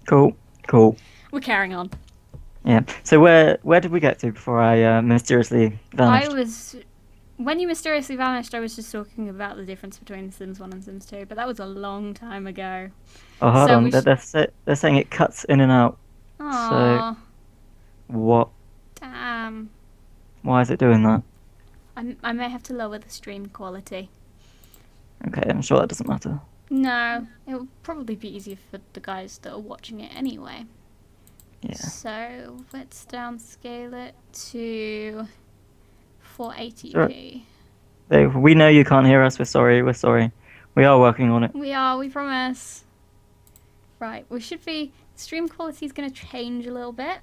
Cool. Cool. We're carrying on. Yeah. So where did we get to before I mysteriously I vanished? was when you mysteriously vanished. I was just talking about the difference between Sims 1 and Sims 2, but that was a long time ago. Oh, hold So on. we should. They're saying it cuts in and out. So Aww, what? damn. Why is it doing that? I may have to lower the stream quality. Okay, I'm sure that doesn't matter. No, it will probably be easier for the guys that are watching it anyway. Yeah. So let's downscale it to Sure. 480p. We know you can't hear us. We're sorry. We're sorry. We are working on it. We promise. Right, we should be. Stream quality is going to change a little bit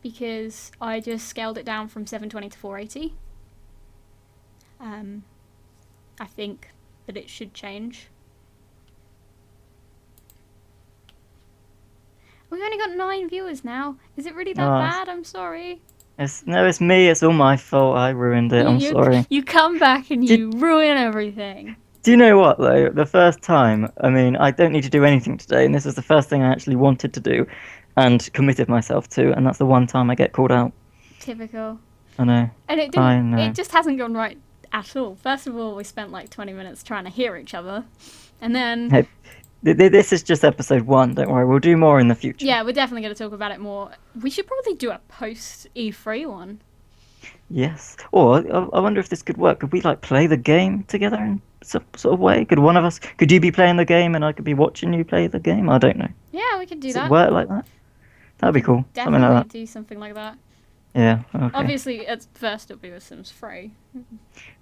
because I just scaled it down from 720 to 480. I think that it should change. We've only got 9 viewers now. Is it really that Oh, bad? I'm sorry. it's me. It's all my fault. I ruined it. You I'm you sorry. you come back and Did you ruin everything. Do you know what though? The first time, I mean, I don't need to do anything today, and this was the first thing I actually wanted to do, and committed myself to, and that's the one time I get called out. Typical. I know. And it didn't. I It know. just hasn't gone right at all. First of all, we spent like 20 minutes trying to hear each other, and then Hey, this is just episode one. Don't worry. We'll do more in the future. yeah, we're definitely going to talk about it more. We should probably do a post E3 one. Yes. Or I wonder if this could work. Could we like play the game together in some sort of way? Could one of us? Could you be playing the game and I could be watching you play the game? I don't know. Yeah, we could do Does it that. work like that? We That'd be could cool. Something definitely like that. do something like that. Yeah. Okay. Obviously, at first it'll be with Sims 3.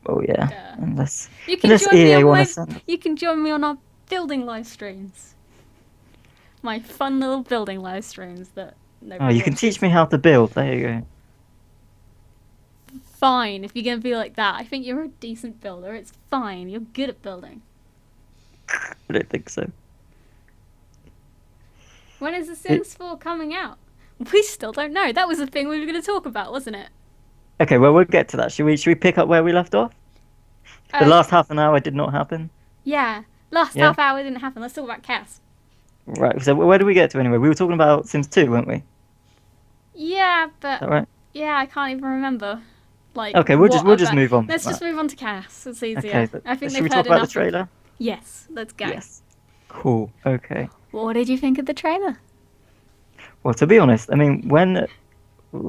Oh yeah. Duh. Unless You can unless join me EA on want to my. send. You can join me on our building live streams. My fun little building live streams that Oh, nobody you can watches. teach me how to build. There you go. Fine, if you're gonna be like that. I think you're a decent builder. It's fine. You're good at building. I don't think so. When is The It, Sims 4 coming out? We still don't know. That was the thing we were going to talk about, wasn't it? okay, well we'll get to that. Should we pick up where we left off? The Uh, last half an hour did not happen. yeah. Last Yeah. half hour didn't happen. Let's talk about Cass. Right. So where did we get to anyway? We were talking about Sims 2, weren't we? Is Yeah, but that right? yeah, I can't even remember. Like Okay, what we'll just about? move on from Let's just that. move on to Cass. It's Okay. easier. I think Should they've we talk heard about the enough of. trailer? Yes, let's go. Yes. Cool. Okay. What did you think of the trailer? Well, to be honest, I mean, when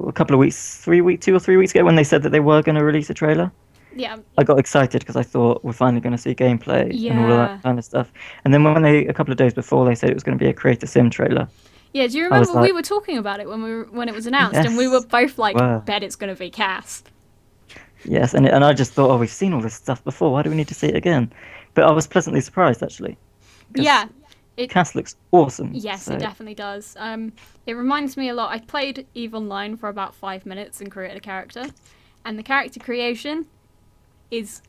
a couple of weeks, 2 or 3 weeks ago, when they said that they were going to release a trailer, Yeah, I got excited because I thought we're finally going to see gameplay and all of that yeah, kind of stuff. And then a couple of days before, they said it was going to be a Creator Sim trailer. yeah. Do you I was remember we like, were talking about it when it was announced, and we were yes, both we like, were. "Bet it's going to be Cass." Yes, and I just thought, oh, we've seen all this stuff before. Why do we need to see it again? But I was pleasantly surprised actually, because Yeah, it Cass looks awesome. Yes, it So, definitely does. It reminds me a lot. I played EVE Online for about 5 minutes and created a character, and the character creation is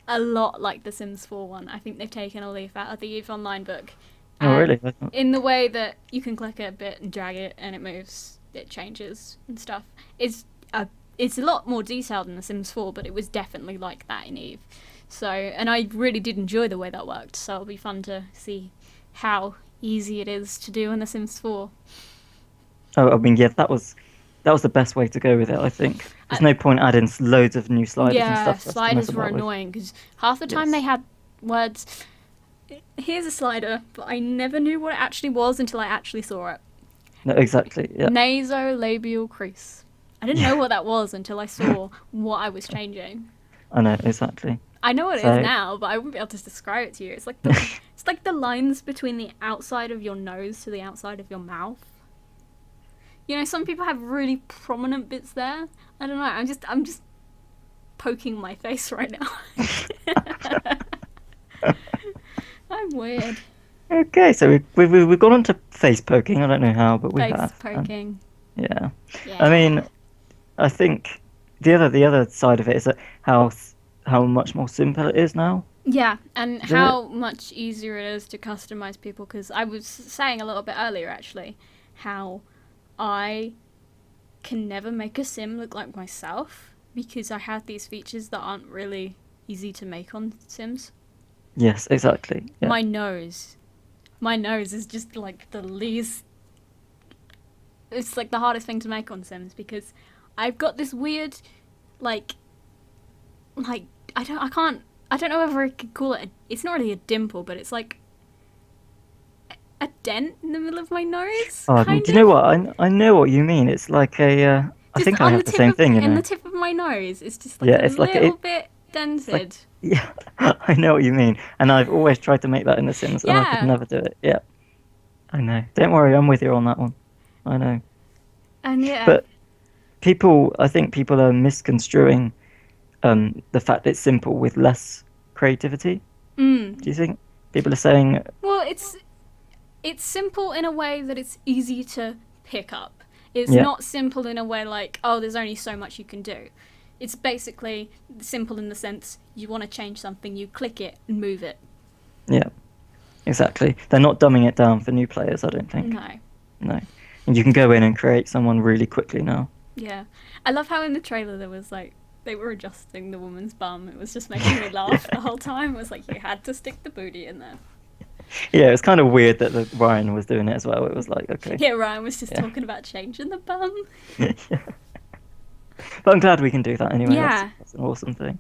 a lot like the Sims 4 one. I think they've taken a leaf out of the EVE Online book, oh and really? I thought- in the way that you can click a bit and drag it and it moves, it changes and stuff. It's a lot more detailed in the Sims 4, but it was definitely like that in EVE. So, and I really did enjoy the way that worked. So it'll be fun to see how easy it is to do in The Sims 4. Oh, I mean, yeah, that was the best way to go with it. I think Uh, there's no point adding loads of new sliders and yeah, stuff for us to mess sliders were about with. annoying because half the time they Yes. had words. Here's a slider, but I never knew what it actually was until I actually saw it. No, exactly. Yeah. Nasolabial crease. I didn't Yeah. know what that was until I saw what I was changing. I know exactly. I know what it is So now, but I wouldn't be able to describe it to you. It's like the lines between the outside of your nose to the outside of your mouth. You know, some people have really prominent bits there. I don't know. I'm just poking my face right now. I'm weird. okay, so we've gone on to face poking. I don't know how, but we Face have. poking. Yeah. I Yeah. mean, I think the other side of it is that how much more simple it is now Yeah, and to do it. how much easier it is to customize people. Because I was saying a little bit earlier, actually, how I can never make a sim look like myself because I have these features that aren't really easy to make on Sims. Yes, exactly. Yeah. My nose. my nose is just like the least. It's like the hardest thing to make on Sims because I've got this weird, like, like I don't know whether I could call it. It's not really a dimple, but it's like a dent in the middle of my nose, Oh, do kind you know of. what? I know what you mean. It's like a. I Just think I on the have the tip same of thing. in the tip of my nose, it's just like Yeah, a it's like little bit it's like dented. yeah. I know what you mean, and I've always tried to make that in The Sims, and I could Yeah, never do it. Yeah, I know. Don't worry, I'm with you on that one. I know, and yeah. but I think people are misconstruing the fact it's simple with less creativity. Mm. Do you think people are saying, Well, it's simple in a way that it's easy to pick up. It's yeah, not simple in a way like, oh, there's only so much you can do. It's basically simple in the sense you want to change something, you click it and move it. yeah, exactly? They're not dumbing it down for new players, I don't think. No. No, and you can go in and create someone really quickly now. Yeah. I love how in the trailer there was like, they were adjusting the woman's bum. It was just making me laugh the whole time. It was like, you had to stick the booty in there. Yeah, it's kind of weird that Ryan was doing it as well. It was like, okay, Yeah, Ryan was just yeah. talking about changing the bum. Yeah. But I'm glad we can do that anyway. Yeah. That's an awesome thing.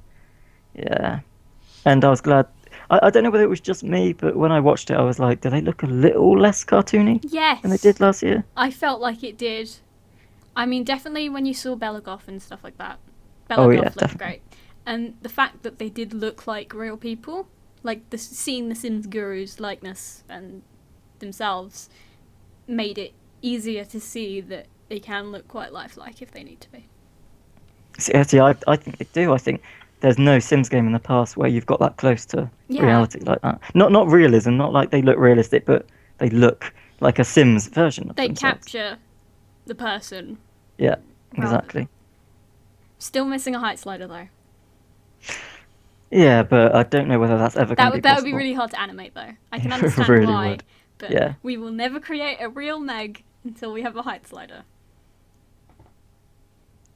Yeah. And I was glad. I don't know whether it was just me, but when I watched it, I was like, do they look a little less cartoony than they Yes. did last year? I felt like it did. I mean, definitely when you saw Belagoth and stuff like that. Oh, yeah, Belagoth looked definitely. great. And the fact that they did look like real people, like seeing the Sims Guru's likeness and themselves, made it easier to see that they can look quite lifelike if they need to be. See, I think they do. I think there's no Sims game in the past where you've got that close to Yeah, reality like that. Not realism, not like they look realistic, but they look like a Sims version of they themselves. capture the person Yeah, rather. exactly. Still missing a height slider though. Yeah, but I don't know whether that's ever going to be That would be possible. really hard to animate though. I can It understand really why, would. but Yeah. we will never create a real Meg until we have a height slider.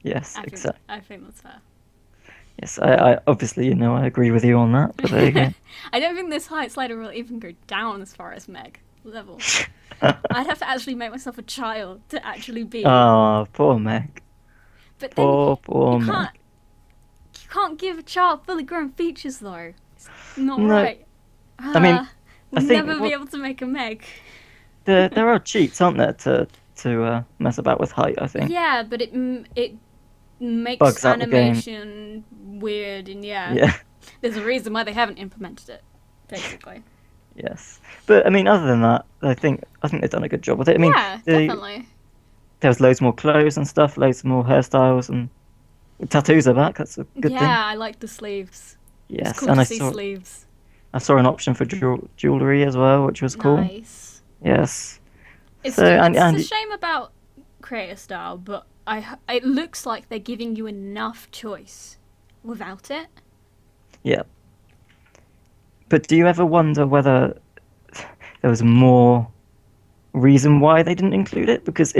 Yes, exactly. I think that's fair. Yes, I obviously, I agree with you on that, but there you go. I don't think this height slider will even go down as far as Meg level. I'd have to actually make myself a child to actually be. Oh, poor Meg. But then Poor you Meg. can't give a child fully grown features though. It's not No, right. I mean, I We'll think never be able to make a Meg. there are cheats, aren't there, to mess about with height, I think. Yeah, but it makes Bugs out the game. animation weird, and yeah, Yeah, there's a reason why they haven't implemented it. Basically. yes. But I mean, other than that, I think they've done a good job with it. I mean, Yeah, definitely. there was loads more clothes and stuff, loads more hairstyles, and tattoos are back. That's a good thing. Yeah, I like the sleeves. It's Yes, cool and to I see saw sleeves. I saw an option for jewelry as well, which was cool. Nice. Yes. It's So and it's a and shame about creator style, but it looks like they're giving you enough choice without it. yeah. But do you ever wonder whether there was more reason why they didn't include it? Because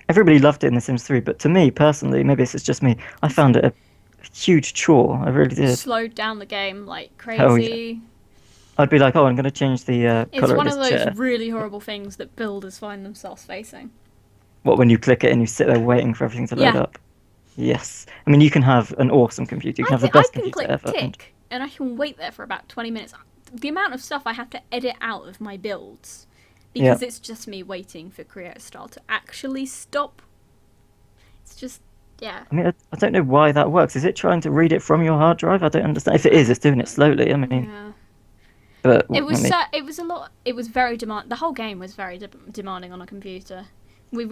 everybody loved it in The Sims 3, but to me personally, maybe this is just me, I found it a huge chore. I really did. Slowed down the game like Oh yeah. crazy. I'd be like, oh, I'm going to change the It's color of one of this those chair. really horrible things that builders find themselves facing. What, when you click it and you sit there waiting for everything to load Yeah, up? Yes. I mean, you can have an awesome computer. You can have the I best can computer click ever. tick and I can wait there for about 20 minutes. The amount of stuff I have to edit out of my builds Yeah. because it's just me waiting for creator style to actually stop. It's just, yeah. I mean, I don't know why that works. Is it trying to read it from your hard drive? I don't understand. If it is, it's doing it slowly. I mean, Yeah. but It I was mean, it was a lot. It was very The whole game was very demanding on a computer.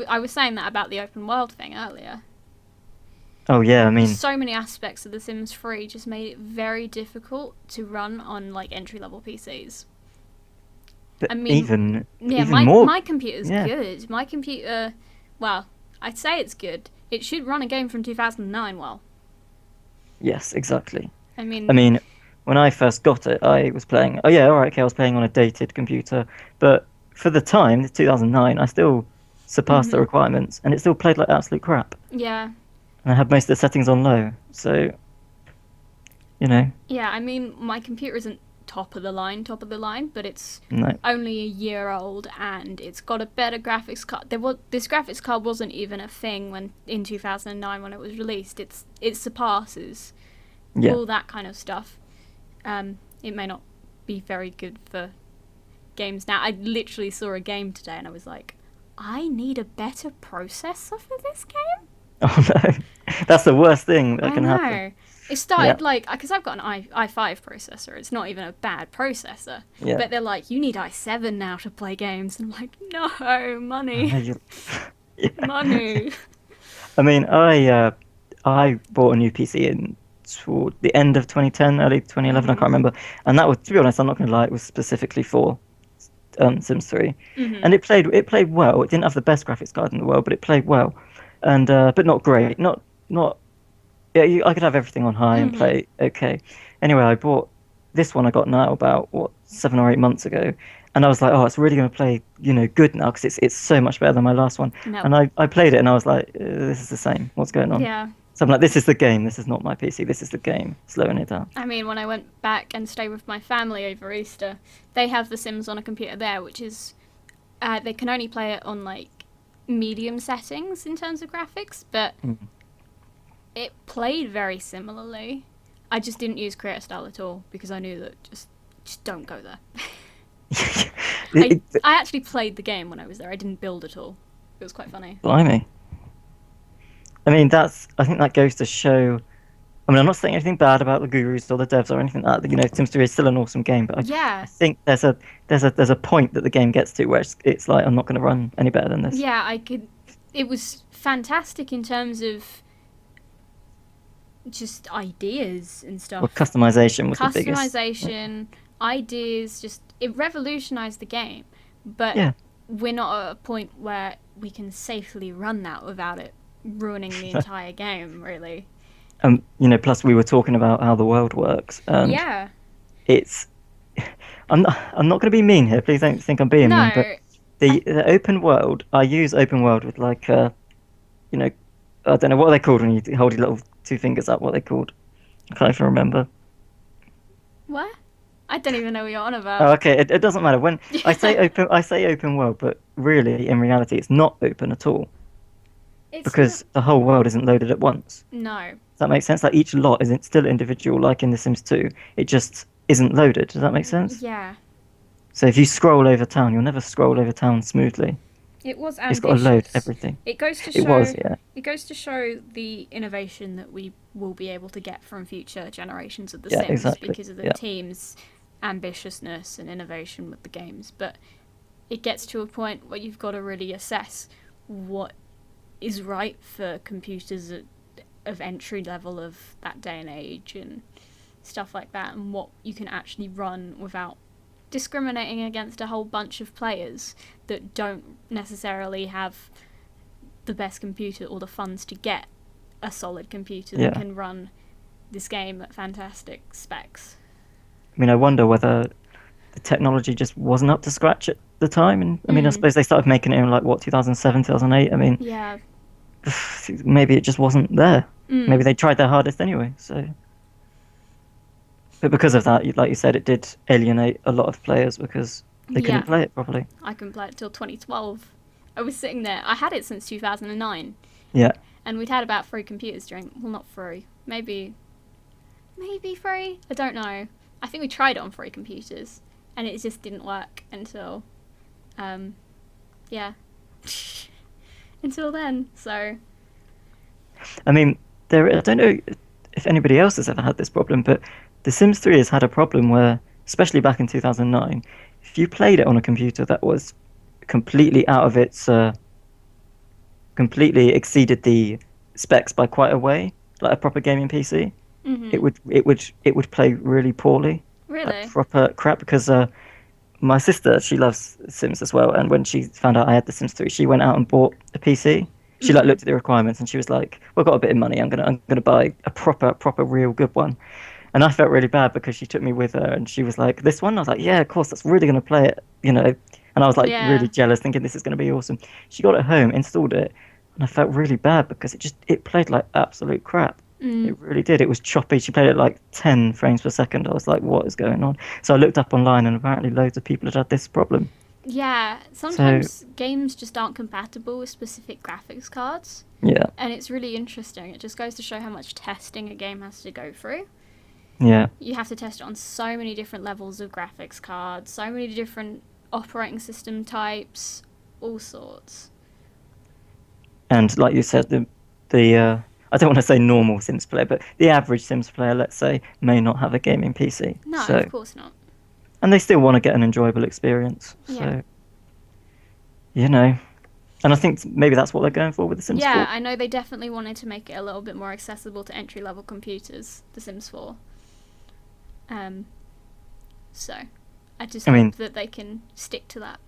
I was saying that about the open world thing earlier. oh yeah, I mean, So many aspects of The Sims 3 just made it very difficult to run on like entry level PCs. but I mean, even yeah, even more. my computer's Yeah. good. My computer, well, I'd say it's good. It should run a game from 2009 well. Yes, exactly. I I mean, mean, when I first got it, I was playing. Oh yeah, all right, okay, I was playing on a dated computer, but for the time, 2009, I still surpassed the mhm. requirements, and it still played like absolute crap. Yeah. And I had most of the settings on low, so you know, Yeah, I mean, my computer isn't top of the line, but it's No. only a year old and it's got a better graphics card. This graphics card wasn't even a thing when in 2009 when it was released. It surpasses Yeah. all that kind of stuff. It may not be very good for games now. I literally saw a game today and I was like, I need a better processor for this game. Oh no, that's the worst thing that I can know. happen. It started Yeah. like, because I've got an i5 processor. It's not even a bad processor. Yeah. But they're like, you need i7 now to play games. And I'm like, no, money. Yeah. Money. I mean, I bought a new PC in toward the end of 2010, early 2011. I can't remember, and that was, to be honest, I'm not going to lie, it was specifically for Sims 3, and it played well. It didn't have the best graphics card in the world, but it played well, and but not great. Not yeah. I could have everything on high and play okay. Anyway, I bought this one. I got now about what 7 or 8 months ago, and I was like, oh, it's really going to play good now because it's so much better than my last one. No. And I played it and I was like, this is the same. What's going on? Yeah. So I'm like, this is the game. This is not my PC. This is the game. Slowing it down. I mean, when I went back and stayed with my family over Easter, they have The Sims on a computer there, which is, they can only play it on like medium settings in terms of graphics, but it played very similarly. I just didn't use creator style at all because I knew that just don't go there. I actually played the game when I was there. I didn't build at all. It was quite funny. Blimey. I mean, I think that goes to show. I mean, I'm not saying anything bad about the gurus or the devs or anything like that. Sims 3 is still an awesome game, but I think there's a point that the game gets to where it's like, I'm not going to run any better than this. Yeah, it was fantastic in terms of just ideas and stuff. Well, customization was the biggest. Customization, ideas, just it revolutionized the game. But Yeah. we're not at a point where we can safely run that without it ruining the entire game, really. Plus we were talking about how the world works. And Yeah. it's. I'm not going to be mean here. Please don't think I'm being mean. No. But the open world, I use open world with like, I don't know what are they called when you hold your little two fingers up. What are they called? I can't even remember. What? I don't even know what you're on about. Oh, okay. It doesn't matter when I say open world, but really, in reality, it's not open at all because the whole world isn't loaded at once. No. Does that make sense? Like each lot isn't still individual, like in The Sims 2. It just isn't loaded. Does that make sense? Yeah. So if you scroll over town, you'll never scroll over town smoothly. It was ambitious. It's got to load everything. It goes to show. It was, yeah. It goes to show the innovation that we will be able to get from future generations of The Yeah, Sims exactly. because of the Yeah. team's ambitiousness and innovation with the games. But it gets to a point where you've got to really assess what is right for computers of entry level of that day and age and stuff like that, and what you can actually run without discriminating against a whole bunch of players that don't necessarily have the best computer or the funds to get a solid computer that can run this game at fantastic specs. I mean, I wonder whether the technology just wasn't up to scratch at the time. And I mean, I suppose they started making it in like, what, 2007, 2008? I mean, Yeah. maybe it just wasn't there. Maybe they tried their hardest anyway. So, but because of that, like you said, it did alienate a lot of players because they couldn't play it properly. I couldn't play it till 2012. I was sitting there. I had it since 2009. Yeah. And we'd had about 3 computers during... Well, not 3. Maybe 3? I don't know. I think we tried it on 3 computers. And it just didn't work until... yeah. Until then, so... I mean, I don't know if anybody else has ever had this problem, but The Sims 3 has had a problem where, especially back in 2009, if you played it on a computer that was completely out of its... completely exceeded the specs by quite a way, like a proper gaming PC, it would play really poorly. Really? Like proper crap, because my sister, she loves Sims as well, and when she found out I had The Sims 3, she went out and bought a PC. She like looked at the requirements and she was like, "Well, I've got a bit of money. I'm gonna buy a proper real good one." And I felt really bad because she took me with her and she was like, "This one?" I was like, "Yeah, of course, that's really gonna play it," And I was like really jealous, thinking this is gonna be awesome. She got it home, installed it, and I felt really bad because it played like absolute crap. Mm. It really did. It was choppy. She played it like 10 frames per second. I was like, what is going on? So I looked up online, and apparently loads of people had this problem. Yeah, So sometimes games just aren't compatible with specific graphics cards, yeah, and it's really interesting. It just goes to show how much testing a game has to go through. yeah. You have to test it on so many different levels of graphics cards, so many different operating system types, all sorts. And like you said, the I don't want to say normal Sims player, but the average Sims player, let's say, may not have a gaming PC. No, of So, course not. and they still want to get an enjoyable experience. Yeah. So, you know, and I think maybe that's what they're going for with The Sims Yeah, 4. I know they definitely wanted to make it a little bit more accessible to entry level computers, The Sims 4. Um, so, I just I hope mean, that they can stick to that.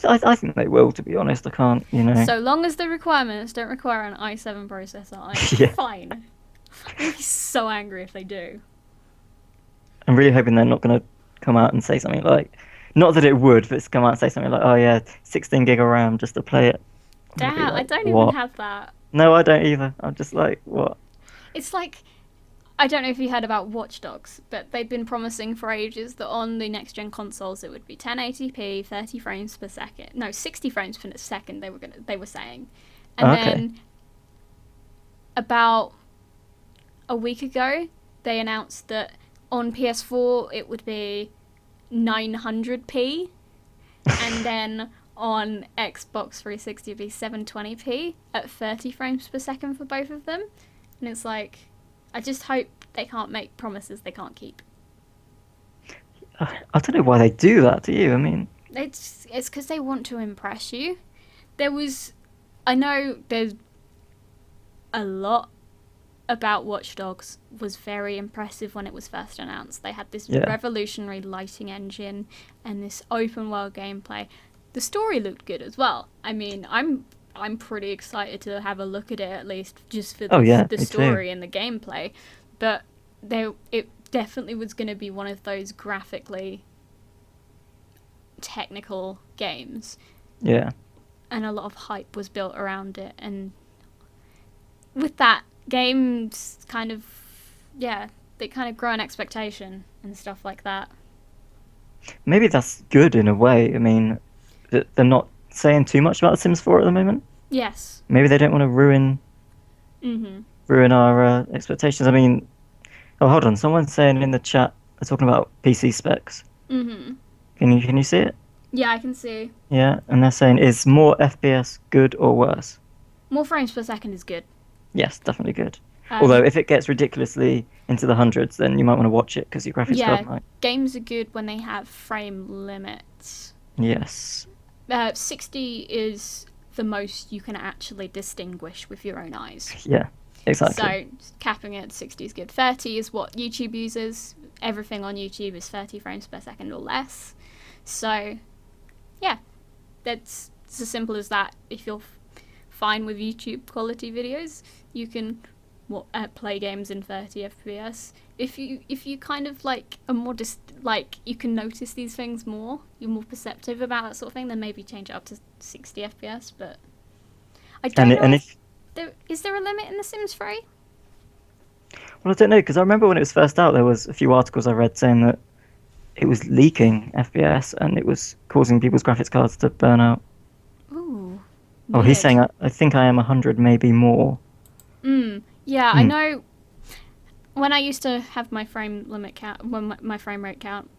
I think they will. To be honest, I can't. You know. So long as the requirements don't require an i7 processor, I'm Yeah. fine. I'm gonna be so angry if they do. I'm really hoping they're not going to come out and say something like, not that it would, but it's come out and say something like, oh yeah, 16 gig of RAM just to play it. I'm going to be Damn, I like, don't even what? have that. No, I don't either. I'm just like, what? It's like, I don't know if you heard about Watch Dogs, but they've been promising for ages that on the next gen consoles it would be 1080p, 30 frames per second. No, 60 frames per second. They were saying, and Okay. then about a week ago they announced that on PS4 it would be 900p, and then on Xbox 360 it'd be 720p at 30 frames per second for both of them. And it's like, I just hope they can't make promises they can't keep. I don't know why they do that to you. I mean, It's because they want to impress you. I know there's a lot about Watch Dogs was very impressive when it was first announced. They had this Yeah. revolutionary lighting engine and this open world gameplay. The story looked good as well. I mean, I'm pretty excited to have a look at it, at least just for Oh, yeah, the me story too. and the gameplay. But it definitely was going to be one of those graphically technical games, Yeah. and a lot of hype was built around it. And with that, games kind of, yeah, they kind of grow an expectation and stuff like that. Maybe that's good in a way. I mean, they're not saying too much about The Sims 4 at the moment. Yes. Maybe they don't want to Mhm. ruin our expectations. I mean, oh, hold on. Someone's saying in the chat, they're talking about PC specs. Mhm. Can you see it? Yeah, I can see. Yeah, and they're saying, is more FPS good or worse? More frames per second is good. Yes, definitely good. Although Um, if it gets ridiculously into the hundreds, then you might want to watch it because your graphics yeah, card might. games are good when they have frame limits. Yes. 60 is the most you can actually distinguish with your own eyes. Yeah. Exactly. So capping it at 60 is good. 30 is what YouTube uses. Everything on YouTube is 30 frames per second or less. So, yeah, it's as simple as that. If you're fine with YouTube quality videos, you can play games in 30 FPS. If you kind of like are more like you can notice these things more, you're more perceptive about that sort of thing, then maybe change it up to 60 FPS. But I don't know And if if is there a limit in The Sims 3? well, I don't know because I remember when it was first out, there was a few articles I read saying that it was leaking FPS and it was causing people's graphics cards to burn out. Ooh, Oh, he's weird. saying I think I am 100, maybe more. Yeah, I Hmm. know. When I used to have my frame limit count, when my frame rate count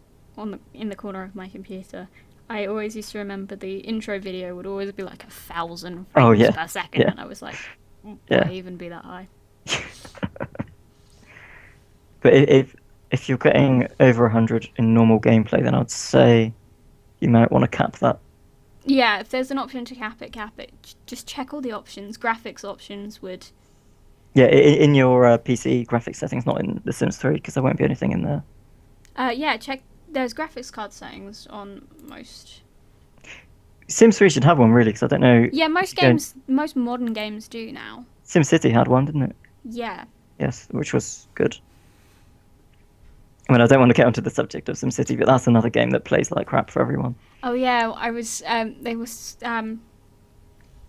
in the corner of my computer, I always used to remember the intro video would always be like 1,000 Oh frames yeah, per second, yeah, and I was like, yeah. why even be that high? But if you're getting over 100 in normal gameplay, then I'd say you might want to cap that. Yeah, if there's an option to cap it, cap it. Just check all the options. Graphics options would. Yeah, in your PC graphics settings, not in The Sims 3, because there won't be anything in there. Yeah, check. There's graphics card settings on most. Sims 3 should have one really, because I don't know. Yeah, If most you go, games, most modern games do now. SimCity had one, didn't it? Yeah. Yes, which was good. I mean, I don't want to get onto the subject of SimCity, but that's another game that plays like crap for everyone. Oh yeah, they was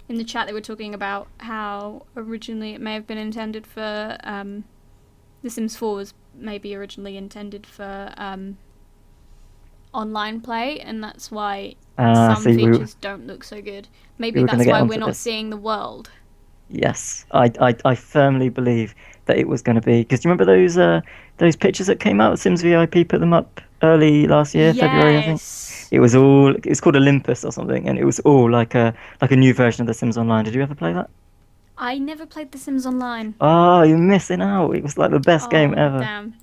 in In the chat, they were talking about how originally it may have been intended for The Sims 4 was maybe originally intended for online play, and that's why some See, features don't look so good. we Maybe were going to that's get why we're onto not this. seeing the world. Yes, I firmly believe that it was going to be because you remember those pictures that came out. Sims VIP put them up early last year, February, I think. Yes. It's called Olympus or something, and it was all like a new version of The Sims Online. Did you ever play that? I never played The Sims Online. Oh, you're missing out. It was like the best game Oh, ever. damn.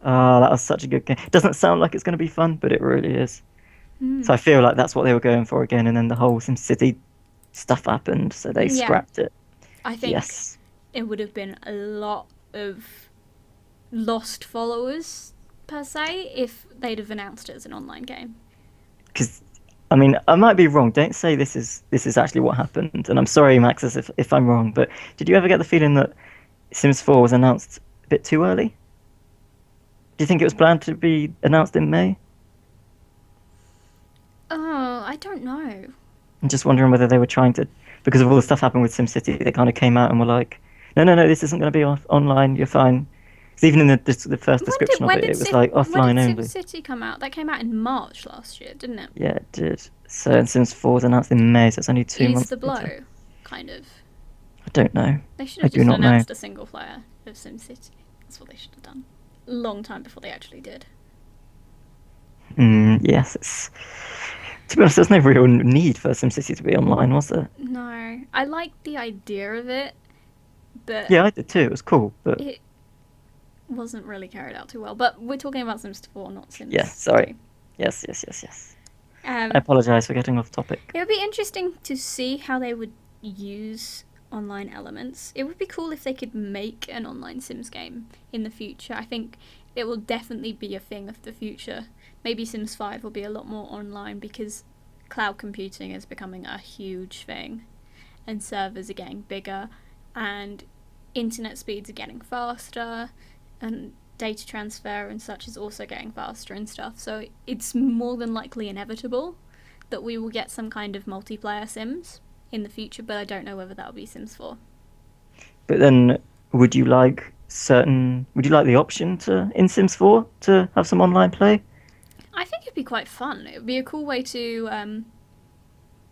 Oh, that was such a good game. It doesn't sound like it's going to be fun, but it really is. Hmm. So I feel like that's what they were going for again, and then the whole SimCity stuff happened, so they Yeah, scrapped it. I think Yes, it would have been a lot of lost followers, per se, if they'd have announced it as an online game. because I mean I might be wrong. Don't say this is actually what happened, and I'm sorry, Max, if I'm wrong. But did you ever get the feeling that Sims 4 was announced a bit too early? Do you think it was planned to be announced in May? Oh, I don't know. I'm just wondering whether they were trying to, because of all the stuff happened with SimCity, they kind of came out and were like, no, no, no, this isn't going to be online. You're fine. Because even in the first description of it, it was like When did offline only. SimCity come out? That came out in March last year, didn't it? Yeah, it did. So Sims 4 was announced in May, so it's only two Ease months the later. blow, kind of. I don't know. They should I have do just not know. announced a single player of SimCity. That's what they should have done. A long time before they actually did. Yes, it's. To be honest, there's no real need for SimCity to be online, was there? No, I liked the idea of it, but Yeah, I did too. It was cool, but it wasn't really carried out too well. But we're talking about Sims 4, not yeah, Sims sorry. 2. Yes, yes, yes, yes. I Um, apologize for getting off topic. it would be interesting to see how they would use online elements. It would be cool if they could make an online Sims game in the future. I think it will definitely be a thing of the future. Maybe Sims 5 will be a lot more online because cloud computing is becoming a huge thing and servers are getting bigger and internet speeds are getting faster and data transfer and such is also getting faster and stuff. So it's more than likely inevitable that we will get some kind of multiplayer Sims in the future, but I don't know whether that will be Sims 4. But then, would you like the option to in Sims 4 to have some online play? I think it'd be quite fun. It would be a cool way to.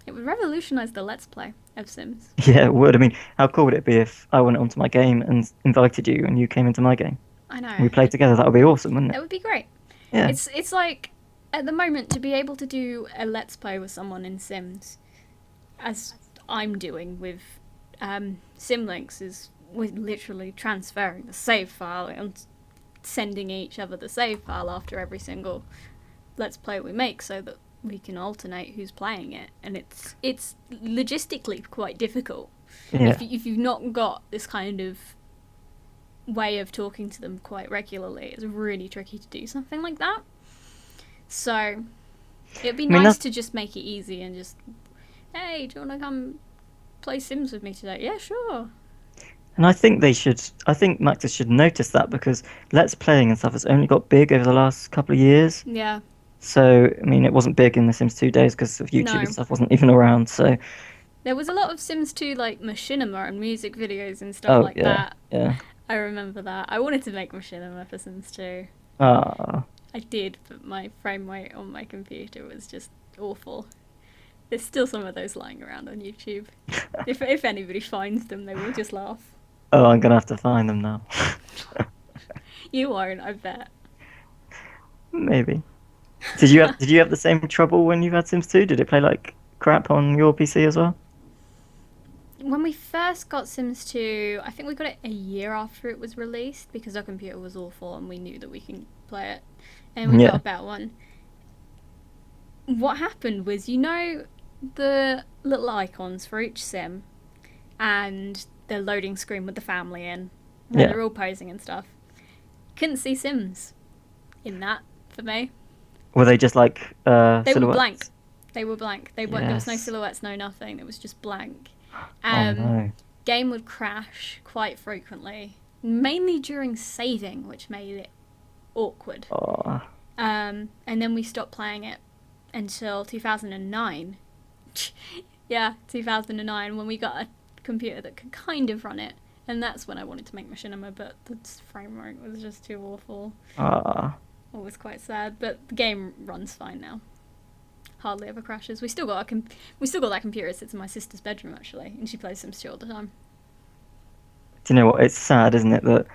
It would revolutionise the Let's Play of Sims. Yeah, it would. I mean, how cool would it be if I went onto my game and invited you and you came into my game? I know. We played together. That would be awesome, wouldn't That it? would be great. Yeah. It's like at the moment to be able to do a Let's Play with someone in Sims, as I'm doing with Simlinks, is we're literally transferring the save file and sending each other the save file after every single Let's Play we make, so that we can alternate who's playing it, and it's logistically quite difficult. Yeah. If you've not got this kind of way of talking to them quite regularly, it's really tricky to do something like that. So it'd be nice to just make it easy and just, hey, do you want to come play Sims with me today? Yeah, sure. And I think they should. I think Maxis should notice that because Let's Playing and stuff has only got big over the last couple of years. Yeah. So I mean, it wasn't big in the Sims 2 days because of YouTube No. and stuff wasn't even around. So There was a lot of Sims 2 like machinima and music videos and stuff like that. yeah. I remember that. I wanted to make machinima for Sims 2. Ah, I did, but my frame rate on my computer was just awful. There's still some of those lying around on YouTube. If anybody finds them, they will just laugh. oh, I'm gonna have to find them now. You won't, I bet. Maybe. Did you have the same trouble when you had Sims 2? Did it play like crap on your PC as well? When we first got Sims 2, I think we got it a year after it was released because our computer was awful and we knew that we can play it. And we got a better one. What happened was, you know, the little icons for each sim and the loading screen with the family in, where they're all posing and stuff. Couldn't see Sims in that for me. Were they just like They silhouettes? were blank. They were blank. There was no silhouettes, no nothing. It was just blank. Oh no. Game would crash quite frequently, mainly during saving, which made it awkward. Oh. And then we stopped playing it until 2009. Yeah, 2009, when we got a computer that could kind of run it. And that's when I wanted to make Machinima, but the frame rate was just too awful. Ah, It was quite sad, but the game runs fine now. Hardly ever crashes. We still got that computer. It sits in my sister's bedroom actually, and she plays Sims 2 all the time. do you know what? It's sad, isn't it, that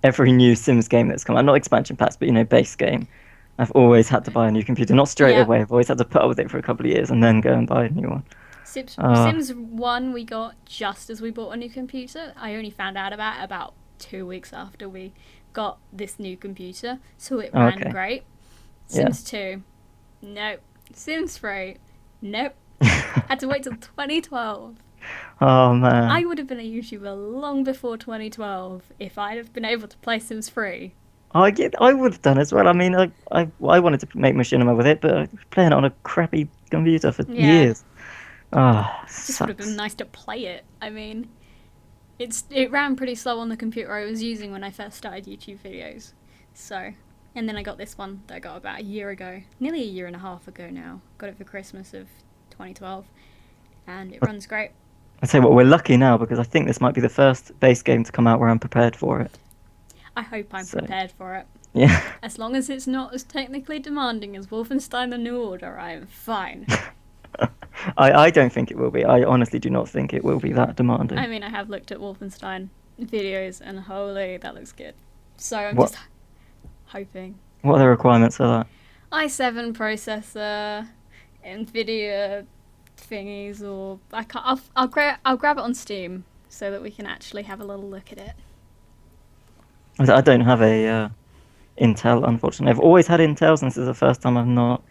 every new Sims game that's come out, not expansion packs, but base game, I've always had to buy a new computer. Not straight Yeah. away. I've always had to put up with it for a couple of years and then go and buy a new one. Ah, Sims 1 we got just as we bought a new computer. I only found out about 2 weeks after we got this new computer, so it oh, ran okay. great. Yeah. Sims 2, nope. Sims 3, nope. Had to wait till 2012. Oh man. I would have been a YouTuber long before 2012 if I'd have been able to play Sims 3. I would have done as well. I mean, I wanted to make Machinima with it, but I was playing it on a crappy computer for Yeah. years. Ah, It just would have sucks. been nice to play it. I mean, it ran pretty slow on the computer I was using when I first started YouTube videos. So, and then I got this one that I got about a year ago, nearly a year and a half ago now. Got it for Christmas of 2012, and it runs great. I tell you what, we're lucky now because I think this might be the first base game to come out where I'm prepared for it. I hope I'm So- prepared for it. Yeah. As long as it's not as technically demanding as Wolfenstein: The New Order, I am fine. I don't think it will be. I honestly do not think it will be that demanding. I mean, I have looked at Wolfenstein videos, and holy, that looks good. So I'm What- just hoping. What are the requirements for that? i7 processor, Nvidia thingies, or I'll grab it on Steam so that we can actually have a little look at it. I don't have a Intel, unfortunately. I've always had Intel, and this is the first time I've not.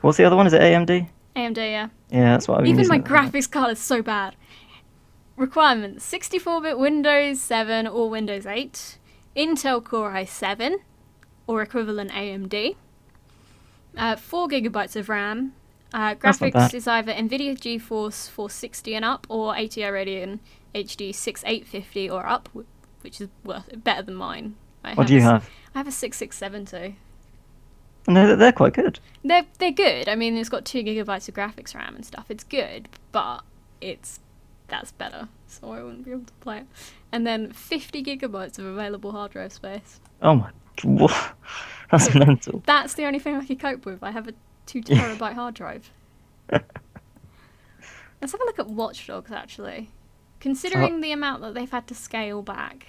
What's the other one? Is it AMD? AMD, yeah. Yeah, that's what I've been Even using my at the moment. graphics card is so bad. Requirements: 64-bit Windows 7 or Windows 8, Intel Core i7 or equivalent AMD, 4 gigabytes of RAM. not Graphics bad. is either NVIDIA GeForce 460 and up, or ATI Radeon HD 6850 or up, which is better than mine. What do you have? I have a 6670. No, they're quite good. They're good. I mean, it's got 2 gigabytes of graphics RAM and stuff. It's good, but that's better, so I wouldn't be able to play it. And then 50 gigabytes of available hard drive space. Oh my, what? That's mental. That's the only thing I can cope with. I have a 2 terabyte hard drive. Let's have a look at Watch Dogs, actually. Considering the amount that they've had to scale back.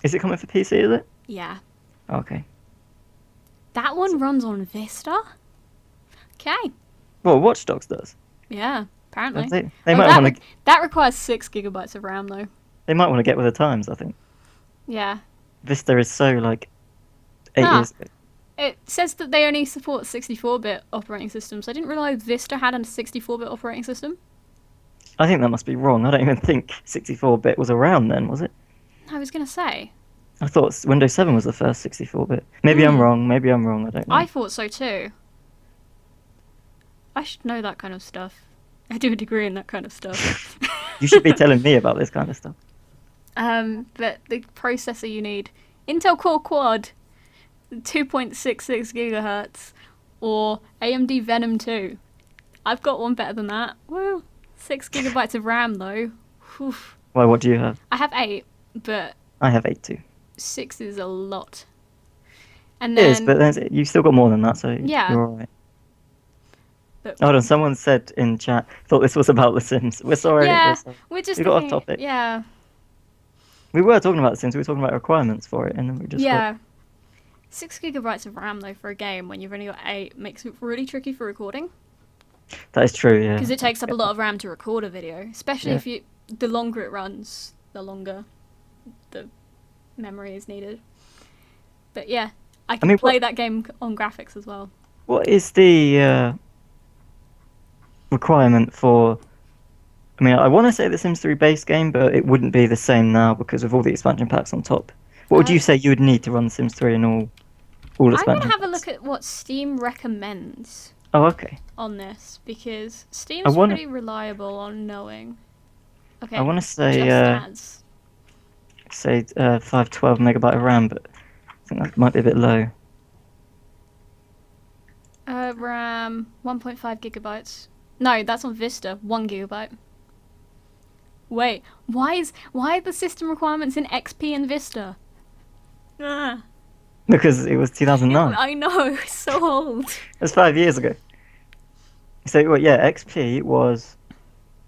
Is it coming for PC, is it? Yeah. Okay. That one runs on Vista? Okay. Well, Watch Dogs does. Yeah, apparently. They Oh, might that, want to. that requires 6 gigabytes of RAM, though. They might want to get with the times. I think Yeah. Vista is so like 8 Ah. years ago. It says that they only support 64-bit operating systems. I didn't realise Vista had a 64-bit operating system. I think that must be wrong. I don't even think 64-bit was around then, was it? I was going to say. I thought Windows 7 was the first 64-bit. Maybe I'm wrong. Maybe I'm wrong. I don't know. I thought so too. I should know that kind of stuff. I do a degree in that kind of stuff. You should be telling me about this kind of stuff. But the processor you need: Intel Core Quad, 2.66 gigahertz, or AMD Venom 2. I've got one better than that. Woo! 6 gigabytes of RAM though. Whew. Why? What do you have? I have 8, but I have 8 too. 6 is a lot. And It then is, but you've still got more than that, so Yeah. you're alright. but- Hold on, someone said in chat, thought this was about The Sims. We're sorry. yeah, we're sorry. we're just We got off looking- topic. Yeah, We were talking about The Sims, we were talking about requirements for it, and then we just got... yeah. 6 gigabytes of RAM though for a game when you've only got 8 makes it really tricky for recording, That is true, yeah. because it takes up a lot of RAM to record a video, especially Yeah. if the longer it runs, the longer the memory is needed. But yeah, I can mean, play that game on graphics as well. What is the requirement for... I mean, I want to say The Sims 3 base game, but it wouldn't be the same now because of all the expansion packs on top. What would you say you would need to run The Sims 3 and all I'm expansion going to have a packs? look at what Steam recommends Oh, okay. on this, because I Steam's wanna- pretty reliable on knowing. Okay, I want to say, just ads. 512 megabyte of RAM, but I think that might be a bit low. RAM 1.5 gigabytes. No, that's on Vista. 1 GB. Wait, why are the system requirements in XP and Vista? Ah, Because it was 2009. I know, it's so old. It was 5 years ago. So, well, yeah, XP was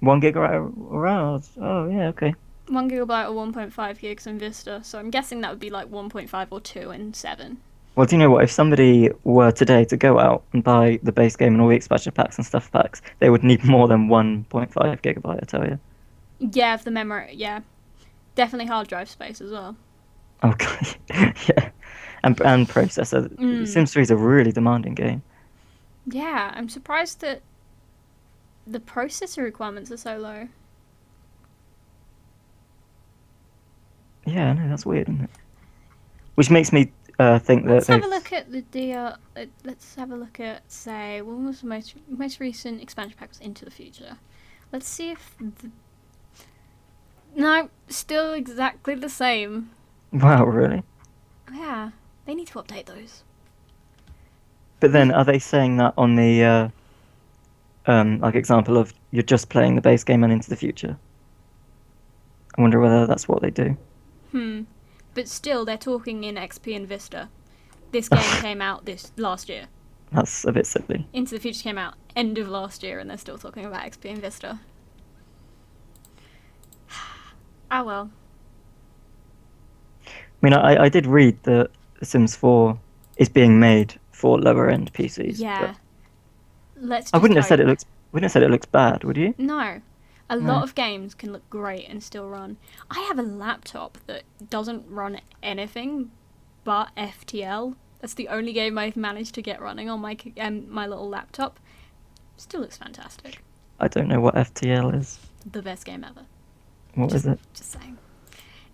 1 gigabyte around. Oh, yeah, okay. 1 GB or 1.5 gigs in Vista, so I'm guessing that would be like 1.5 or 2 in 7. Well, do you know what? If somebody were today to go out and buy the base game and all the expansion packs and stuff packs, they would need more than 1.5 gigabyte, I tell you. Yeah, of the memory, yeah. Definitely hard drive space as well. Okay. Yeah. And processor. Sims 3 is a really demanding game. Yeah, I'm surprised that the processor requirements are so low. Yeah, I know, that's weird, isn't it? Which makes me think that Let's have they've... a look at let's have a look at, say, when was the most recent expansion pack was Into the Future. Let's see if no, still exactly the same. Wow, really? Yeah, they need to update those. But then, are they saying that on the like example of you're just playing the base game and Into the Future? I wonder whether that's what they do. But still, they're talking in XP and Vista. This game came out last year. That's a bit silly. Into the Future came out end of last year, and they're still talking about XP and Vista. Ah well. I mean, I did read that The Sims 4 is being made for lower end PCs. Yeah. Let's. I Just wouldn't have said hope. it looks. Wouldn't have said it looks bad, would you? No. A No. lot of games can look great and still run. I have a laptop that doesn't run anything but FTL. That's the only game I've managed to get running on my little laptop. Still looks fantastic. I don't know what FTL is. The best game ever. What is it? Just saying.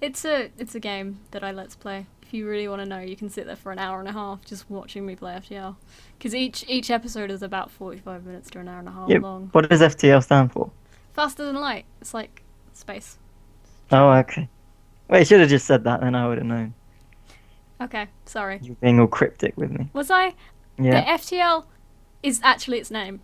It's a game that I let's play. If you really want to know, you can sit there for an hour and a half just watching me play FTL. Because each episode is about 45 minutes to an hour and a half Yeah, long. what does FTL stand for? Faster than light. It's like space. Oh, okay. Wait, you should have just said that, then I would have known. Okay, sorry. You're being all cryptic with me. Was I? Yeah. The FTL is actually its name.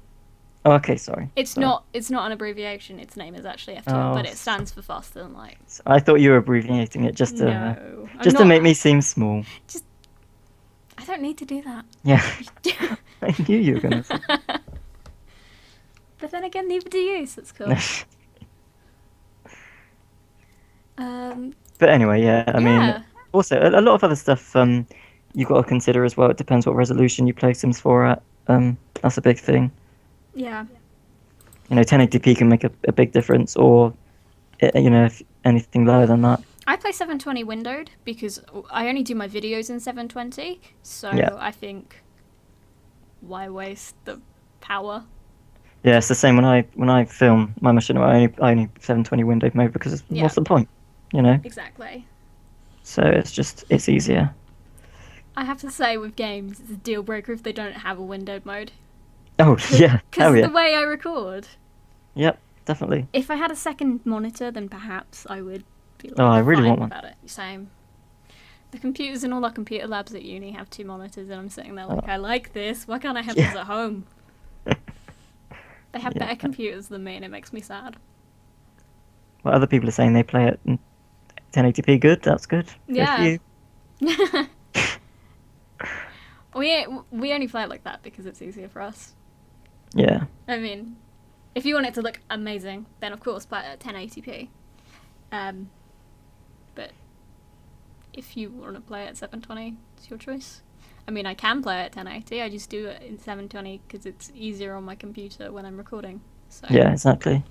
Oh, okay, sorry. It's Sorry. not. It's not an abbreviation. Its name is actually FTL, Oh, but it stands for faster than light. I thought you were abbreviating it just to No, I'm just to not- make me seem small. I don't need to do that. Yeah. I knew you were gonna say. But then again, neither do you, so it's cool. But anyway, yeah. I mean, Yeah. also a lot of other stuff. You've got to consider as well. It depends what resolution you play Sims 4 at. That's a big thing. Yeah. You know, 1080p can make a big difference, or you know, if anything lower than that. I play 720 windowed because I only do my videos in 720, so Yeah. I think why waste the power? Yeah, it's the same when I film my machine. I only 720 windowed mode because Yeah. what's the point? You know. Exactly. So it's easier. I have to say, with games, it's a deal breaker if they don't have a windowed mode. Oh yeah, Because hell yeah. the way I record. Yep, definitely. If I had a second monitor, then perhaps I would be like, Oh, I really fine want one. about it. Same. The computers in all our computer labs at uni have 2 monitors, and I'm sitting there like, I like this. Why can't I have Yeah. this at home? They have Yeah. better computers than me, and it makes me sad. Well, other people are saying they play it in 1080p. Good, that's good. Good Yeah. for you. We only play it like that because it's easier for us. Yeah. I mean, if you want it to look amazing, then of course play it at 1080p. But if you want to play it at 720, it's your choice. I mean, I can play it at 1080. I just do it in 720 because it's easier on my computer when I'm recording. So Yeah, exactly.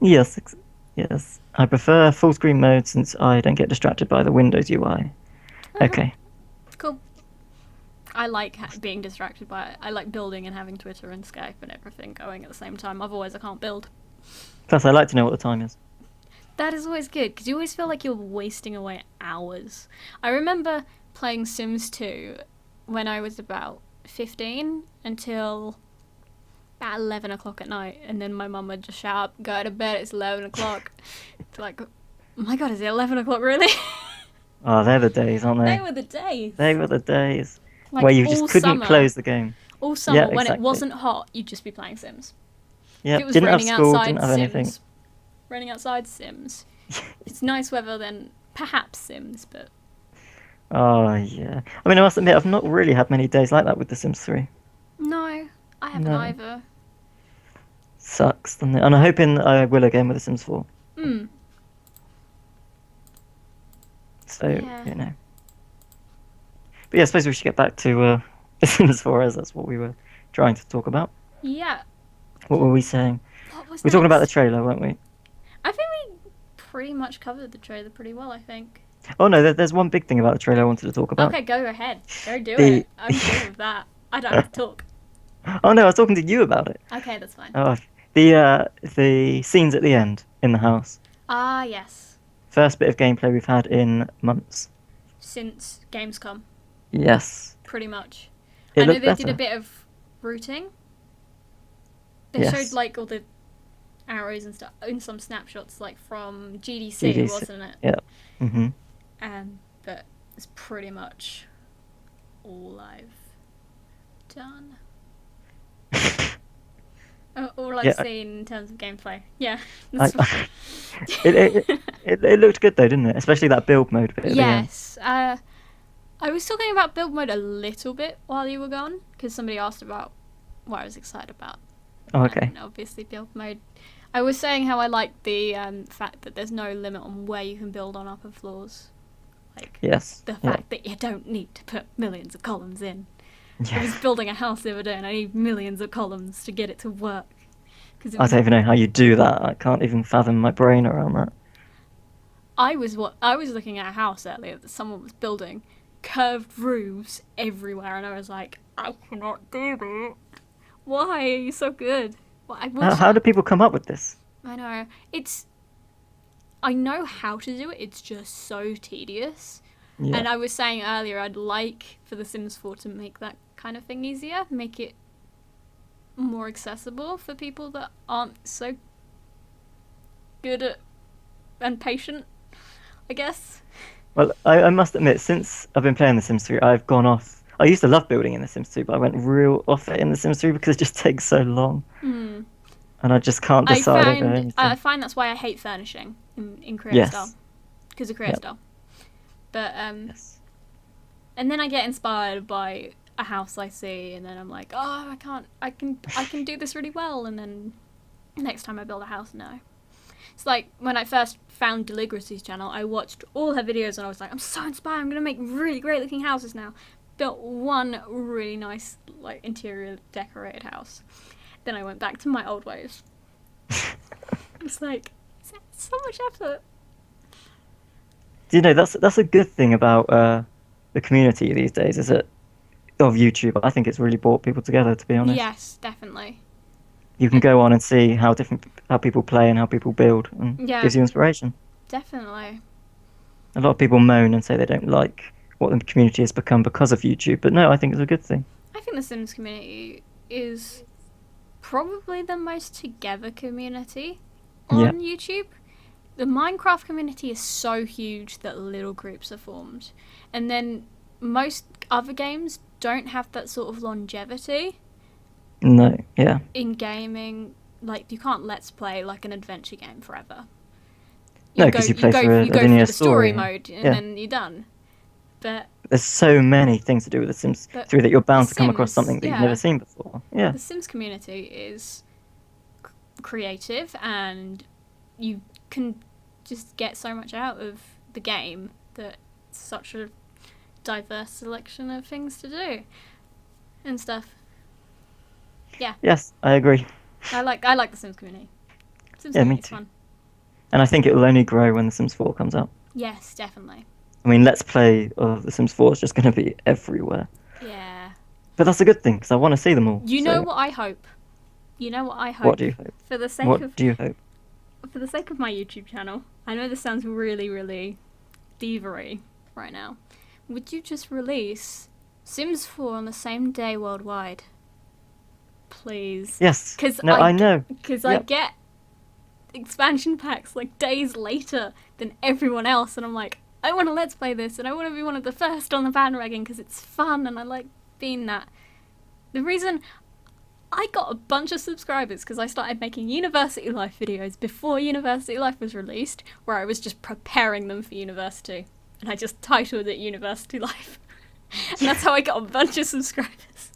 Yes, yes. I prefer full screen mode since I don't get distracted by the Windows UI. Okay. cool. I like being distracted by it. I like building and having Twitter and Skype and everything going at the same time. Otherwise, I can't build. Plus, I like to know what the time is. That is always good because you always feel like you're wasting away hours. I remember playing Sims 2 when I was about 15 until about 11 o'clock at night, and then my mum would just shout up, go to bed, it's 11 o'clock. It's like, oh my god, is it 11 o'clock really? Oh, they're the days, aren't they? They were the days. They were the days Like, where you all just couldn't summer, close the game. All summer, Yeah, when it exactly. wasn't hot, you'd just be playing Sims. Yeah, If it was didn't have raining school, didn't outside, have anything. Sims. Raining outside, Sims. If it's nice weather, then perhaps Sims, but Oh yeah. I mean, I must admit, I've not really had many days like that with The Sims 3. no, I haven't No, either. sucks, doesn't it? And I'm hoping I will again with The Sims 4. Hmm. So, Yeah. you know. But yeah, I suppose we should get back to The Sims 4 as that's what we were trying to talk about. Yeah. What were we saying? What was We were talking about the next? trailer, weren't we? I think we pretty much covered the trailer pretty well, I think. Oh no, there's one big thing about the trailer I wanted to talk about. Okay, go ahead. Go do The it. I'm cool with that. I don't have to talk. Oh no, I was talking to you about it. Okay, that's fine. Oh, the scenes at the end in the house. Ah, yes. First bit of gameplay we've had in months. Since Gamescom, Yes, pretty much. it I know looked they did a better. bit of routing. They Yes, showed like all the arrows and stuff in some snapshots, like from GDC, GDC. wasn't it? Yeah. Mhm. But it's pretty much all I've done. All I've Yeah, seen in terms of gameplay. Yeah. I, it looked good though, didn't it? Especially that build mode bit at the end. Yes. I was talking about build mode a little bit while you were gone because somebody asked about what I was excited about. Oh, okay. And obviously build mode. I was saying how I like the fact that there's no limit on where you can build on upper floors. Like Yes. the Yeah. fact that you don't need to put millions of columns in. I Yeah. was building a house the other day and I need millions of columns to get it to work. Cause I don't even know how you do that. I can't even fathom my brain around that. I was looking at a house earlier that someone was building, curved roofs everywhere, and I was like, I cannot do that. Why are you so good? Well, How do people come up with this? I know I know how to do it. It's just so tedious. Yeah. And I was saying earlier, I'd like for The Sims 4 to make that kind of thing easier, make it more accessible for people that aren't so good at and patient, I guess. Well, I must admit, since I've been playing The Sims 3, I've gone off. I used to love building in The Sims 2, but I went real off it in The Sims 3 because it just takes so long, Hmm. and I just can't decide over anything. I find that's why I hate furnishing in Create Yes. Style, because of Create Yep. Style. But Yes. and then I get inspired by a house I see, and then I'm like, oh, I can do this really well, and then next time I build a house, no. It's like when I first found Deligracy's channel, I watched all her videos and I was like, I'm so inspired, I'm gonna make really great looking houses now. Built one really nice like interior decorated house. Then I went back to my old ways. It's like it's so much effort. Do you know that's a good thing about the community these days, is it? Of YouTube, I think it's really brought people together. To be honest, Yes, definitely. you can go on and see how people play and how people build, and Yeah, gives you inspiration. definitely. A lot of people moan and say they don't like what the community has become because of YouTube, but no, I think it's a good thing. I think the Sims community is probably the most together community Yeah. on YouTube. The Minecraft community is so huge that little groups are formed. And then most other games don't have that sort of longevity No, yeah, in gaming. Like, you can't let's play like an adventure game forever. no, because you play through a you go linear through the story story. mode and Yeah. then you're done. But There's so many things to do with The Sims But 3 that you're bound The to come across Sims, something that you've yeah. never seen before. Yeah, the Sims community is creative, and you can just get so much out of the game that it's such a diverse selection of things to do and stuff. yes, I agree. I like the Sims community. Sims Yeah, me community's too. fun. And I think it will only grow when The Sims 4 comes out. Yes, definitely. I mean, Let's Play of The Sims 4 is just going to be everywhere. Yeah. But that's a good thing, because I want to see them all. You so know what I hope? You know what I hope? What do you hope? For the sake What of do you hope? for the sake of my YouTube channel, I know this sounds really, really thievery right now. Would you just release Sims 4 on the same day worldwide? Please. Yes. 'Cause No, I know. Because I Yep. get expansion packs like days later than everyone else, and I'm like, I want to let's play this, and I want to be one of the first on the bandwagon because it's fun, and I like being that. The reason I got a bunch of subscribers because I started making University Life videos before University Life was released, where I was just preparing them for university. And I just titled it University Life. And that's how I got a bunch of subscribers.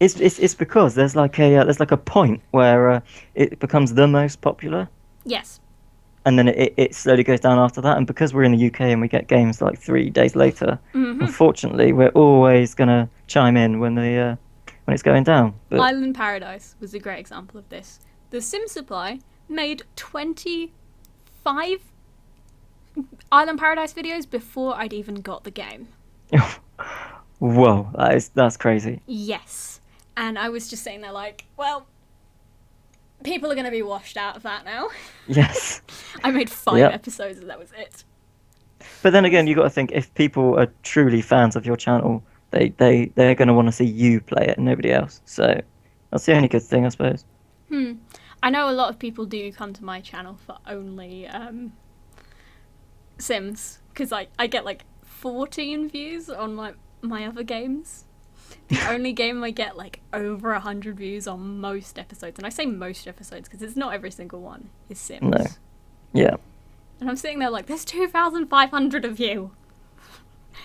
It's because there's like a point where it becomes the most popular, Yes. and then it slowly goes down after that. And because we're in the UK and we get games like 3 days later, unfortunately, we're always gonna chime in when it's going down. But Island Paradise was a great example of this. The Sim Supply made 25 Island Paradise videos before I'd even got the game. whoa, that's crazy. Yes. And I was just sitting there like, well, people are going to be washed out of that now. Yes. I made 5 Yep. episodes and that was it. But then again, you got to think if people are truly fans of your channel, they're going to want to see you play it and nobody else. So that's the only good thing, I suppose. I know a lot of people do come to my channel for only Sims, because I get like 14 views on my other games. The only game I get like over 100 views on most episodes, and I say most episodes because it's not every single one, is Sims. No. Yeah. And I'm sitting there like, there's 2,500 of you.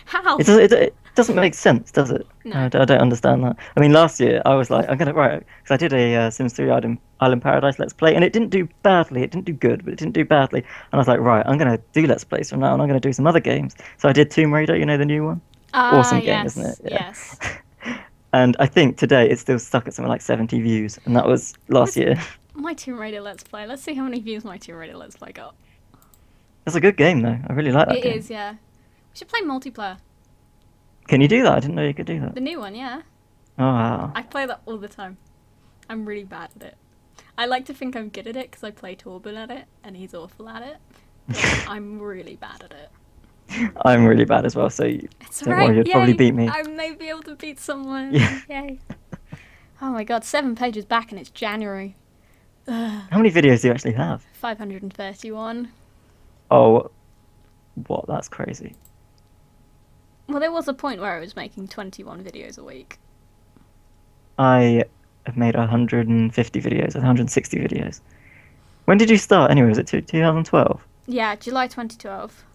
How? It doesn't make sense, does it? No. I don't understand that. I mean, last year I was like, I'm gonna write because I did a Sims 3 Island Paradise Let's Play, and it didn't do badly. It didn't do good, but it didn't do badly. And I was like, right, I'm gonna do Let's Plays from now, and I'm gonna do some other games. So I did Tomb Raider, you know, the new one. Awesome game, isn't it? Yeah. Yes. And I think today it's still stuck at something like 70 views, and that was last year. My Tomb Raider Let's Play. Let's see how many views my Tomb Raider Let's Play got. It's a good game though. I really like that game. It is, yeah. We should play multiplayer. Can you do that? I didn't know you could do that. The new one, yeah. Oh wow. I play that all the time. I'm really bad at it. I like to think I'm good at it because I play Torben at it, and he's awful at it. But I'm really bad at it. I'm really bad as well, so It's don't alright, worry, you'll probably beat me. I may be able to beat someone. Yeah. Yay. Oh my god, 7 pages back and it's January. How many videos do you actually have? 531. Oh, what? That's crazy. Well, there was a point where I was making 21 videos a week. I have made 150 videos, 160 videos. When did you start anyway? Was it 2012? Yeah, July 2012.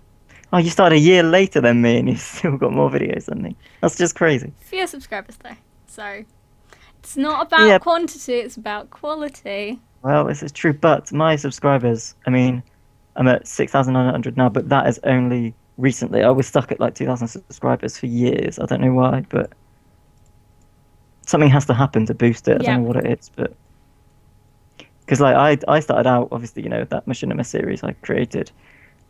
Oh, you started a year later than me and you've still got more videos than me. That's just crazy. Fewer subscribers though. So, it's not about Yeah. quantity, it's about quality. Well, this is true, but my subscribers, I mean, I'm at 6,900 now, but that is only recently. I was stuck at like 2,000 subscribers for years. I don't know why, but something has to happen to boost it. I Yeah. don't know what it is, but because like I started out, obviously, you know, that Machinima series I created.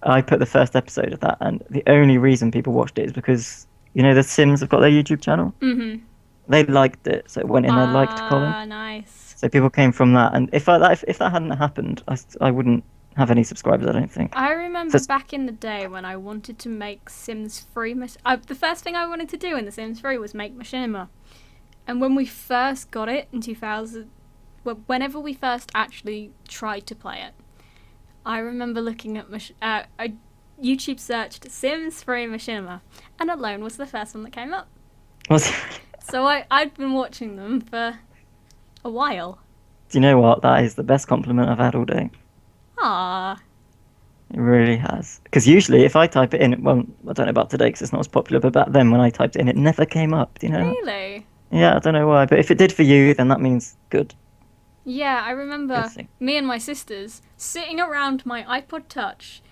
I put the first episode of that, and the only reason people watched it is because, you know, the Sims have got their YouTube channel. Mm-hmm. They liked it, so it went in their liked column. Ah, nice. So people came from that, and if that hadn't happened, I wouldn't have any subscribers. I don't think. I remember So- back in the day when I wanted to make Sims 3. The first thing I wanted to do in The Sims 3 was make Machinima. And when we first got it in 2000, whenever we first actually tried to play it, I remember looking at I YouTube searched Sims 3 Machinima, and Alone was the first one that came up. Was- So I'd been watching them for a while. Do you know what? That is the best compliment I've had all day. Ah, It really has. Because usually, if I type it in, well, I don't know about today because it's not as popular, but back then when I typed it in, it never came up. Do you know? that? really? Yeah, I don't know why, but if it did for you, then that means good. Yeah, I remember Good thing. me and my sisters sitting around my iPod Touch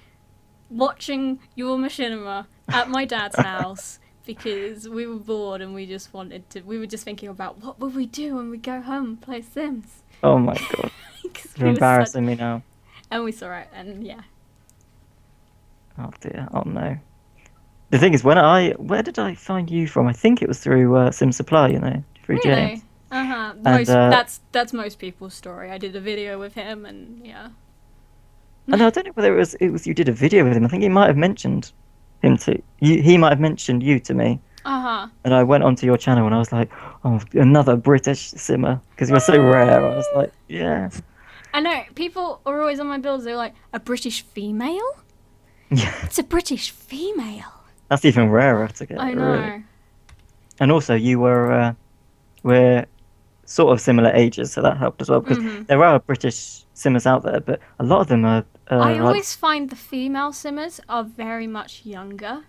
watching your Machinima at my dad's house because we were bored and we were just thinking about what would we do when we go home and play Sims. Oh my god, 'Cause you're we were embarrassing me now. and we saw it, and yeah. Oh dear. Oh no. The thing is, where did I find you from? I think it was through Sim Supply, you know, through Really? James. Uh-huh. And, That's most people's story. I did a video with him, and yeah. And I don't know whether it was you did a video with him. I think he might have mentioned him to you. He might have mentioned you to me. Uh-huh. And I went onto your channel and I was like, oh, another British simmer because you're so rare. I was like, yeah. I know, people are always on my builds, they're like, a British female? Yeah. It's a British female. That's even rarer to get. I know. Really. And also, you were sort of similar ages, so that helped as well because Hmm. there are British simmers out there, but a lot of them are I like always find the female simmers are very much younger.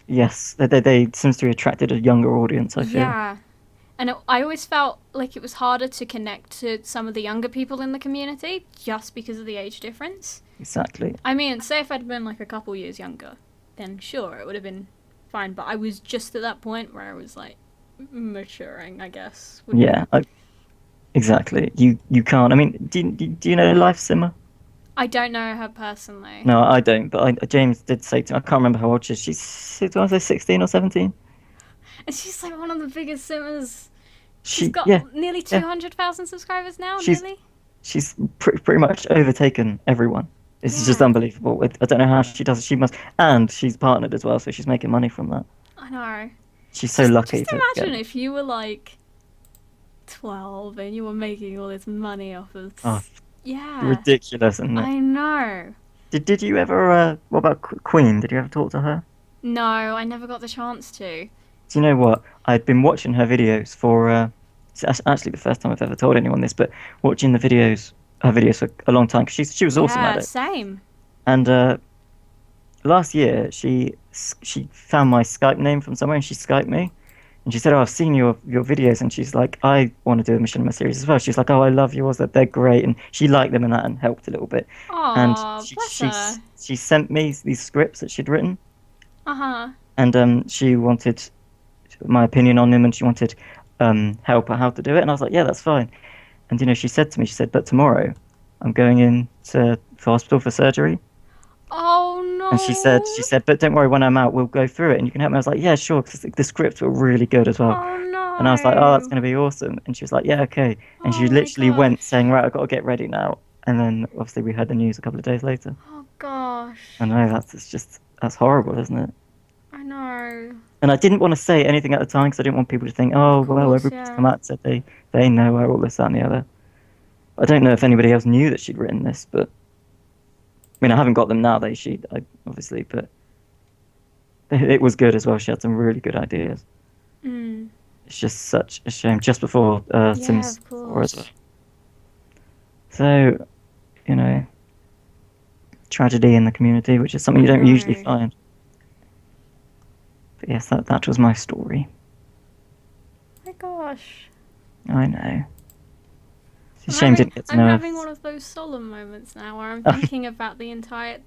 yes, they seems to be attracted a younger audience. I feel Yeah. And I always felt like it was harder to connect to some of the younger people in the community just because of the age difference. exactly. I mean, say if I'd been like a couple years younger, then sure, it would have been fine. But I was just at that point where I was like maturing, I guess, would Yeah, be. exactly. You can't. I mean, do you know Life Simmer? I don't know her personally. No, I don't. But James did say to me, I can't remember how old she is. Do I say 16 or 17? And she's like one of the biggest simmers. She's She, got yeah, nearly yeah. 200,000 subscribers now, She's nearly. she's pretty much overtaken everyone. It's just Yeah, unbelievable. I don't know how she does it. She must, and she's partnered as well, so she's making money from that. I know. She's so Just lucky to get. imagine if you were like 12 and you were making all this money off of. Oh, Yeah, ridiculous, isn't it? I know. Did you ever? What about Queen? Did you ever talk to her? No, I never got the chance to. Do you know what? I'd been watching her videos for. It's actually the first time I've ever told anyone this, but watching her videos for a long time because she was awesome at Yeah, it. same. And last year, she found my Skype name from somewhere, and she Skyped me, and she said, "Oh, I've seen your videos," and she's like, "I want to do a Machinima series as well." She's like, "Oh, I love yours; that they're great," and she liked them and that, and helped a little bit. And Oh, bless her. she sent me these scripts that she'd written, Uh huh. and she wanted my opinion on them, and she wanted help on how to do it, and I was like, "Yeah, that's fine." And she said to me, she said, "But tomorrow, I'm going in to the hospital for surgery." Oh And she no. said, but don't worry, when I'm out, we'll go through it and you can help me. I was like, yeah, sure, because the scripts were really good as well. Oh And I was like, oh, that's no. going to be awesome. And she was like, yeah, okay. And she Oh my literally went gosh. saying, right, I've got to get ready now. And then obviously we heard the news a couple of days later. Oh gosh. I know that's horrible, isn't it? I know. And I didn't want to say anything at the time because I didn't want people to think, Of oh, well, course, everybody's come yeah. out and said they know her, all this, that, and the other. I don't know if anybody else knew that she'd written this, but I mean, I haven't got them now. Obviously, but it was good as well. She had some really good ideas. Mm. It's just such a shame. Just before Yeah, Sims of 4 as well. course. So, you know, tragedy in the community, which is something I you don't usually know. find. But yes, that was my story. My gosh. I know. It's a shame didn't get to I'm know having her. one of those solemn moments now where I'm thinking about the entire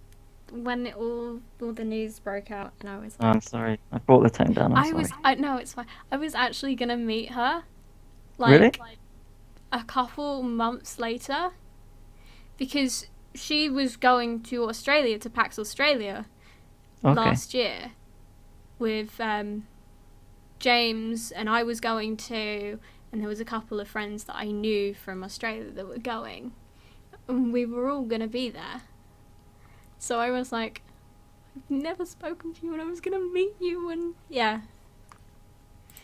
when all the news broke out, and I was Oh, I'm like, sorry. I brought the tone down. I'm sorry. I no, it's fine. I was actually gonna meet her Really? like a couple months later because she was going to Australia to PAX Australia Okay. last year with James, and I was going to, and there was a couple of friends that I knew from Australia that were going, and we were all gonna be there. So I was like, I've never spoken to you, and I was gonna meet you, and yeah.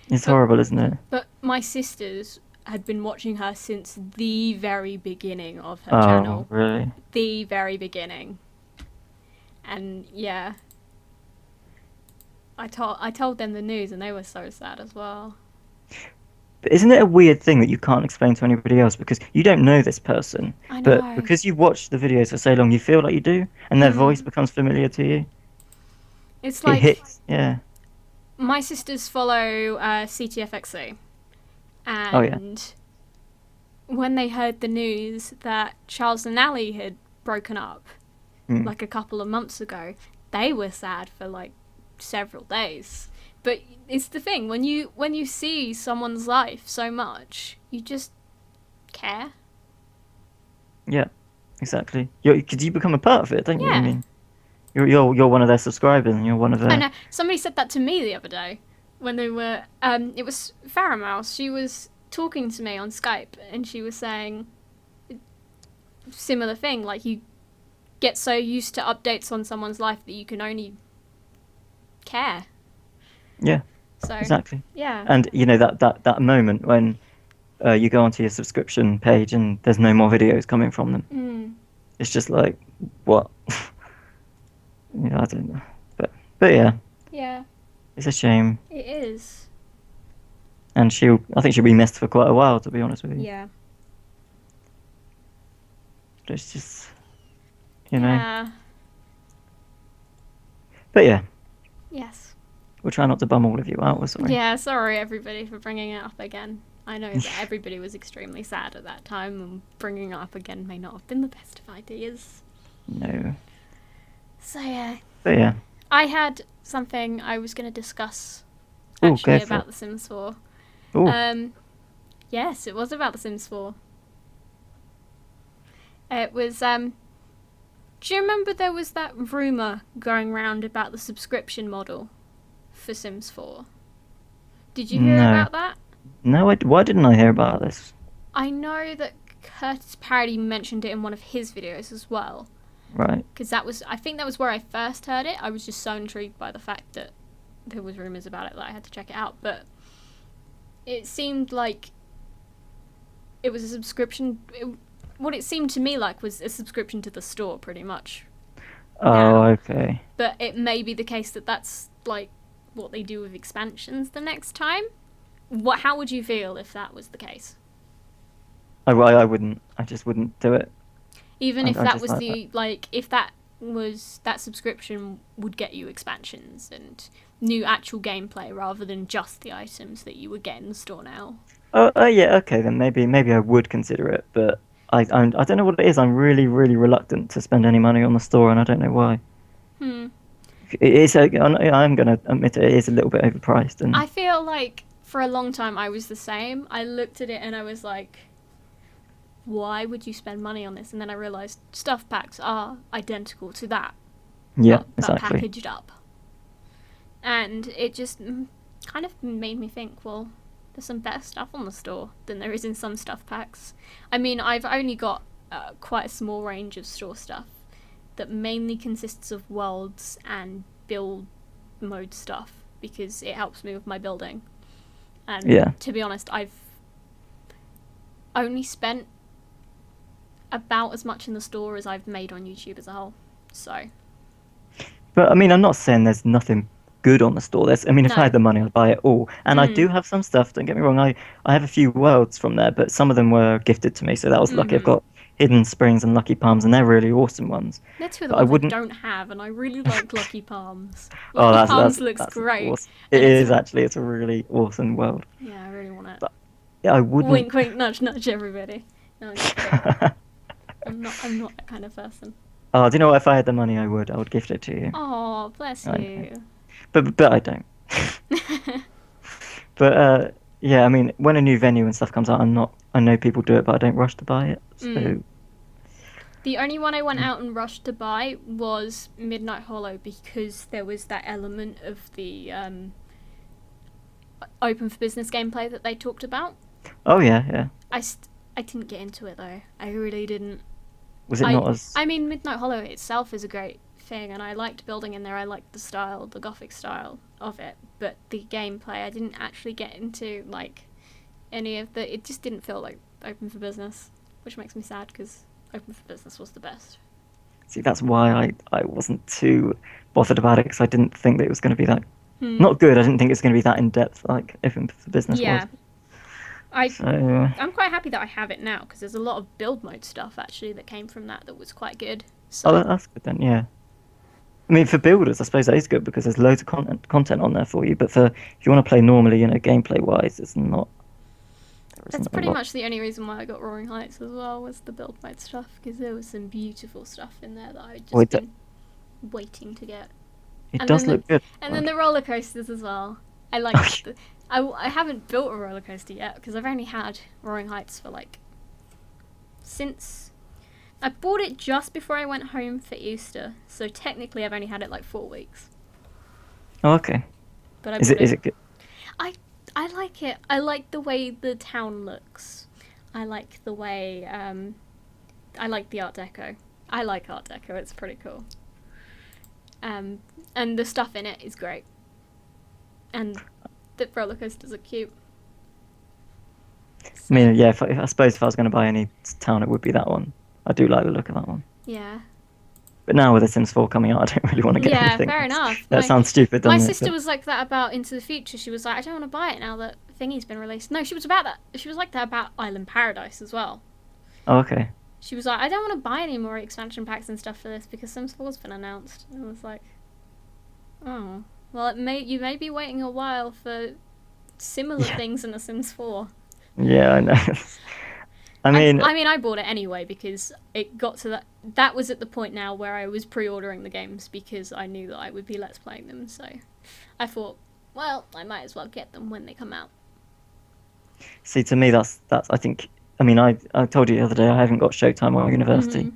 It's But horrible, isn't it? but my sisters had been watching her since the very beginning of her Oh, channel, really? the very beginning, and yeah. I told them the news, and they were so sad as well. But isn't it a weird thing that you can't explain to anybody else because you don't know this person, I but know. because you watch the videos for so long, you feel like you do, and their voice becomes familiar to you. It's It like hits, yeah. my sisters follow CTFXC, Oh, yeah. and when they heard the news that Charles and Ali had broken up Mm. like a couple of months ago, they were sad for like several days. But it's the thing, when you see someone's life so much, you just care. Yeah, exactly. Because you become a part of it, don't you? I Yeah. mean, you're one of their subscribers, and you're one of I their. know. Somebody said that to me the other day when they were. It was Farrah Mouse. She was talking to me on Skype, and she was saying similar thing. Like you get so used to updates on someone's life that you can only care. Yeah, So exactly. yeah. And that moment when you go onto your subscription page and there's no more videos coming from them. Mm. It's just like, what? I don't know. But yeah, Yeah, it's a shame. it is. and I think she'll be missed for quite a while, to be honest with you. Yeah. But it's just, you know. Yeah. But yeah, Yes. we'll try not to bum all of you out. We're sorry. Yeah, sorry everybody for bringing it up again. I know that everybody was extremely sad at that time, and bringing it up again may not have been the best of ideas. No. So yeah. But yeah. I had something I was going to discuss Ooh, actually go for about it. The Sims 4. Ooh. Yes, it was about The Sims 4. It was, do you remember there was that rumour going round about the subscription model for Sims 4? Did you hear No. about that? No, why didn't I hear about this? I know that Curtis Parody mentioned it in one of his videos as well. Right. Because I think that was where I first heard it. I was just so intrigued by the fact that there was rumours about it that I had to check it out. But it seemed like it was a subscription. What it seemed to me like was a subscription to the store, pretty much. Oh, Now. okay. But it may be the case that that's like what they do with expansions the next time. How would you feel if that was the case? I wouldn't. I just wouldn't do it. Even if I that just was like that. if that was that subscription would get you expansions and new actual gameplay rather than just the items that you would get in the store now. Oh, yeah. Okay, then maybe I would consider it, but I don't know what it is. I'm really reluctant to spend any money on the store, and I don't know why. It is. I'm gonna admit it is a little bit overpriced, and I feel like for a long time I was the same. I looked at it and I was like, why would you spend money on this? And then I realised stuff packs are identical to that. yeah, But exactly. packaged up. And it just kind of made me think, well, there's some better stuff on the store than there is in some stuff packs. I mean, I've only got quite a small range of store stuff that mainly consists of worlds and build mode stuff because it helps me with my building. And Yeah. to be honest, I've only spent about as much in the store as I've made on YouTube as a whole. So, But I mean, I'm not saying there's nothing good on the store. I mean, if I no. had the money, I'd buy it all. And I do have some stuff. Don't get me wrong. I have a few worlds from there, but some of them were gifted to me, so that was lucky. I've got Hidden Springs and Lucky Palms, and they're really awesome ones. They're two of the But I ones I wouldn't. don't have, and I really like Lucky Palms. Oh, Lucky Palms looks that's great. awesome. It and is actually. It's a really awesome world. Yeah, I really want it. But yeah, I wouldn't. Wink, wink, nudge, nudge, everybody. No, I'm just kidding. I'm not that kind of person. Oh, do you know what? If I had the money, I would gift it to you. Oh, bless I you. But I don't. But yeah, I mean, when a new venue and stuff comes out, I know people do it, but I don't rush to buy it. So The only one I went out and rushed to buy was Midnight Hollow because there was that element of the open for business gameplay that they talked about. oh yeah. I didn't get into it though. I really didn't. Was it not as? I mean, Midnight Hollow itself is a great thing, and I liked building in there. I liked the style, the gothic style of it. But the gameplay, I didn't actually get into like any of the. It just didn't feel like open for business, which makes me sad because open for business was the best. See, that's why I wasn't too bothered about it because I didn't think that it was going to be that not good. I didn't think it was going to be that in depth like open for business Yeah. was. So, So I'm quite happy that I have it now because there's a lot of build mode stuff actually that came from that was quite good. So, that's good then. Yeah. I mean, for builders, I suppose that is good because there's loads of content on there for you. But if you want to play normally, gameplay wise, it's not. That's pretty much the only reason why I got Roaring Heights as well was the build mode stuff because there was some beautiful stuff in there that I'd just been waiting to get. It does look good. And then the roller coasters as well. I like. I haven't built a roller coaster yet because I've only had Roaring Heights for since I bought it just before I went home for Easter, so technically I've only had it 4 weeks. Oh, okay. But is it good? I like it. I like the way the town looks. I like the way I like the Art Deco. I like Art Deco. It's pretty cool. And the stuff in it is great. And the roller coasters are cute. I mean, yeah. I suppose if I was going to buy any town, it would be that one. I do like the look of that one. Yeah. But now with The Sims 4 coming out, I don't really want to get Yeah, anything fair else. enough. That sounds stupid, My doesn't it? sister But, was like that about Into the Future. She was like, I don't want to buy it now that Thingy's been released. No, she was about that. She was like that about Island Paradise as well. oh, okay. She was like, I don't want to buy any more expansion packs and stuff for this because Sims 4's been announced. And I was like, oh, well, you may be waiting a while for similar Yeah, things in The Sims 4. yeah, I know. I mean, I bought it anyway because it got to that was at the point now where I was pre-ordering the games because I knew that I would be let's playing them. So I thought, well, I might as well get them when they come out. see, to me, that's. I think. I mean, I told you the other day I haven't got Showtime or University,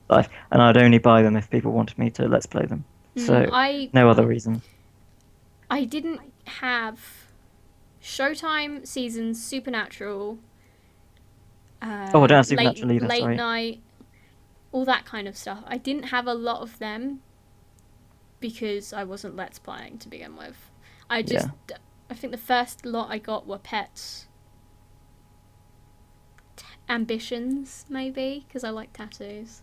Mm-hmm. and I'd only buy them if people wanted me to let's play them. So I no other reason. I didn't have Showtime seasons, Supernatural, Oh, I don't have Supernatural either. late Sorry. night, all that kind of stuff. I didn't have a lot of them because I wasn't let's playing to begin with. I think the first lot I got were pets, ambitions maybe because I like tattoos.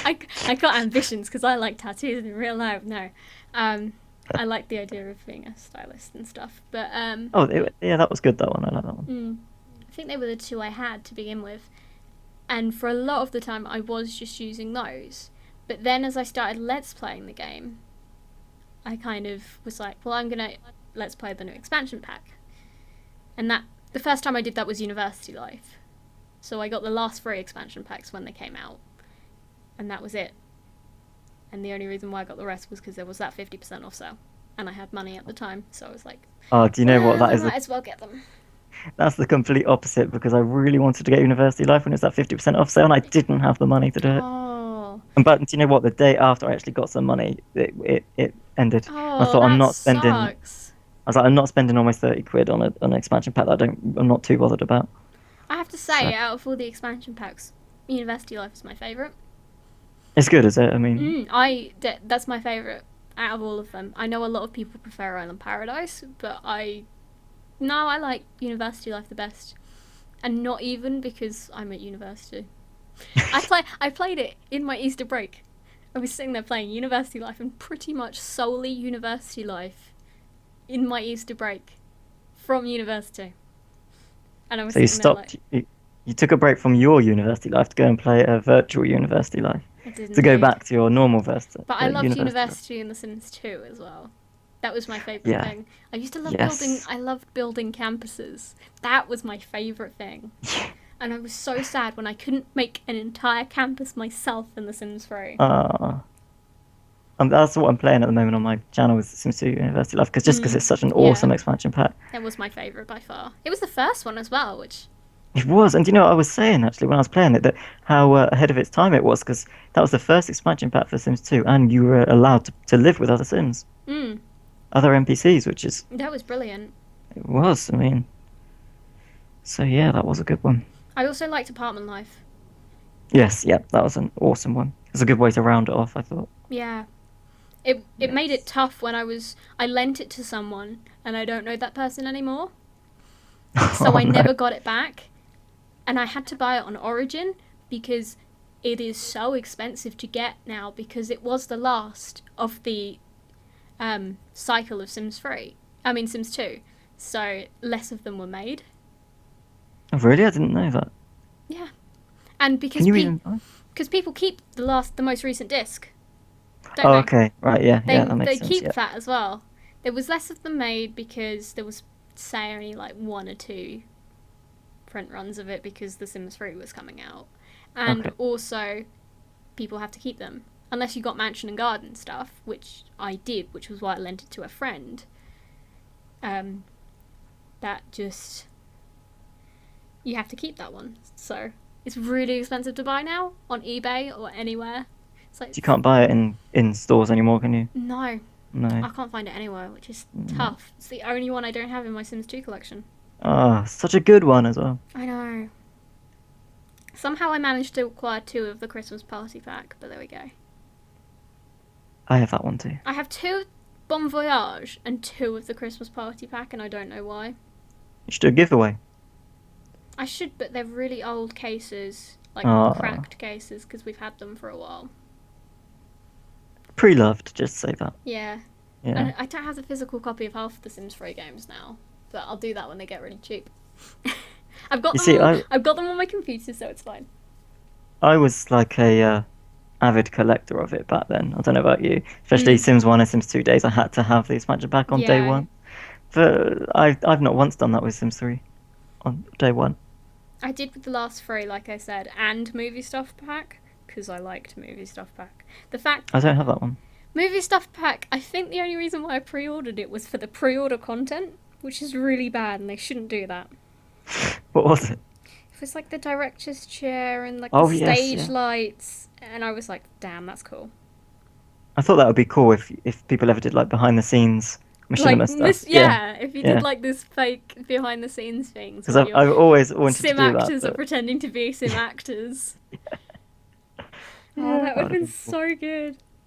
I got ambitions because I like tattoos in real life. No, I like the idea of being a stylist and stuff. But Oh, yeah, that was good. That one. I like that one. I think they were the two I had to begin with. And for a lot of the time, I was just using those. But then as I started let's playing the game, I kind of was like, well, I'm going to let's play the new expansion pack. And the first time I did that was University Life. So I got the last 3 expansion packs when they came out. And that was it. And the only reason why I got the rest was because there was that 50% off sale. And I had money at the time. So I was like, Oh, do you know what well, that I is? might as well get them. That's the complete opposite because I really wanted to get University Life when it's that 50% off sale, and I didn't have the money to do it. Oh. But do you know what? The day after I actually got some money, it ended. I Oh, thought I'm that not spending. sucks. I was like, I'm not spending almost 30 quid on an expansion pack that I'm not too bothered about. I have to So say, out of all the expansion packs, University Life is my favourite. it's good, is it? I mean, That's my favourite out of all of them. I know a lot of people prefer Island Paradise, but I like University Life the best. And not even because I'm at university. I played it in my Easter break. I was sitting there playing University Life and pretty much solely University Life in my Easter break from university. And I was so you sitting there stopped. You took a break from your university life to go and play a virtual university life I did to go indeed. back to your normal But I loved university life. university in The Sims 2 as well. That was my favourite Yeah. thing. I used to love Yes. I loved building campuses. That was my favourite thing. And I was so sad when I couldn't make an entire campus myself in The Sims 3. Uh, that's what I'm playing at the moment on my channel is Sims 2 University Life because it's such an Yeah, awesome expansion pack. that was my favourite by far. It was the first one as well, which... It was, and do you know what I was saying actually when I was playing it that how ahead of its time it was because that was the first expansion pack for Sims 2, and you were allowed to live with other Sims, other NPCs, which is That was brilliant. it was. I mean, so yeah, that was a good one. I also liked apartment life. Yes, yeah, that was an awesome one. It was a good way to round it off, I thought. Yeah. It made it tough when I lent it to someone and I don't know that person anymore. So Oh I no. never got it back. And I had to buy it on Origin because it is so expensive to get now because it was the last of the cycle of Sims 3. I mean Sims 2. So less of them were made. Oh, really? I didn't know that. Yeah. And Can you even? because people keep the most recent disc. Don't Oh, they? okay, right, yeah, They yeah, that makes they sense. keep Yeah. that as well. There was less of them made because there was say only like 1 or 2 print runs of it because The Sims 3 was coming out. And Okay. also people have to keep them. Unless you got mansion and garden stuff, which I did, which was why I lent it to a friend. That just you have to keep that one. So it's really expensive to buy now on eBay or anywhere. It's like You can't buy it in stores anymore, can you? no, I No. can't find it anywhere, which is tough. It's the only one I don't have in my Sims 2 collection. Oh, such a good one as well. I know. Somehow I managed to acquire 2 of the Christmas party pack, but there we go. I have that one too. I have 2 Bon Voyage and 2 of the Christmas party pack, and I don't know why. You should do a giveaway. I should, but they're really old cases, like Ah, cracked cases, because we've had them for a while. pre-loved, just say that. Yeah, Yeah. and I don't have the physical copy of half the Sims 3 games now, but I'll do that when they get really cheap. I've got You them see, all. I've got them on my computer, so it's fine. I was like a avid collector of it back then. I don't know about you, especially Mm, Sims 1 and Sims 2 days. I had to have the expansion pack on day yeah, one. But I've not once done that with Sims 3 on day one. I did with the last 3, like I said, and movie stuff pack, because I liked movie stuff pack. The fact I don't have that one. movie stuff pack, I think the only reason why I pre-ordered it was for the pre-order content, which is really bad, and they shouldn't do that. What was it? It was like the director's chair and like the Oh yes, stage yeah. lights, and I was like, damn, that's cool. I thought that would be cool if people ever did like behind the scenes Like machinima stuff. this, Yeah, yeah. If you did yeah. like this fake behind the scenes things Because where I've your I've always wanted to sim do that, actors are but pretending to be sim actors. Oh, yeah, that that would would have have been been cool. so good.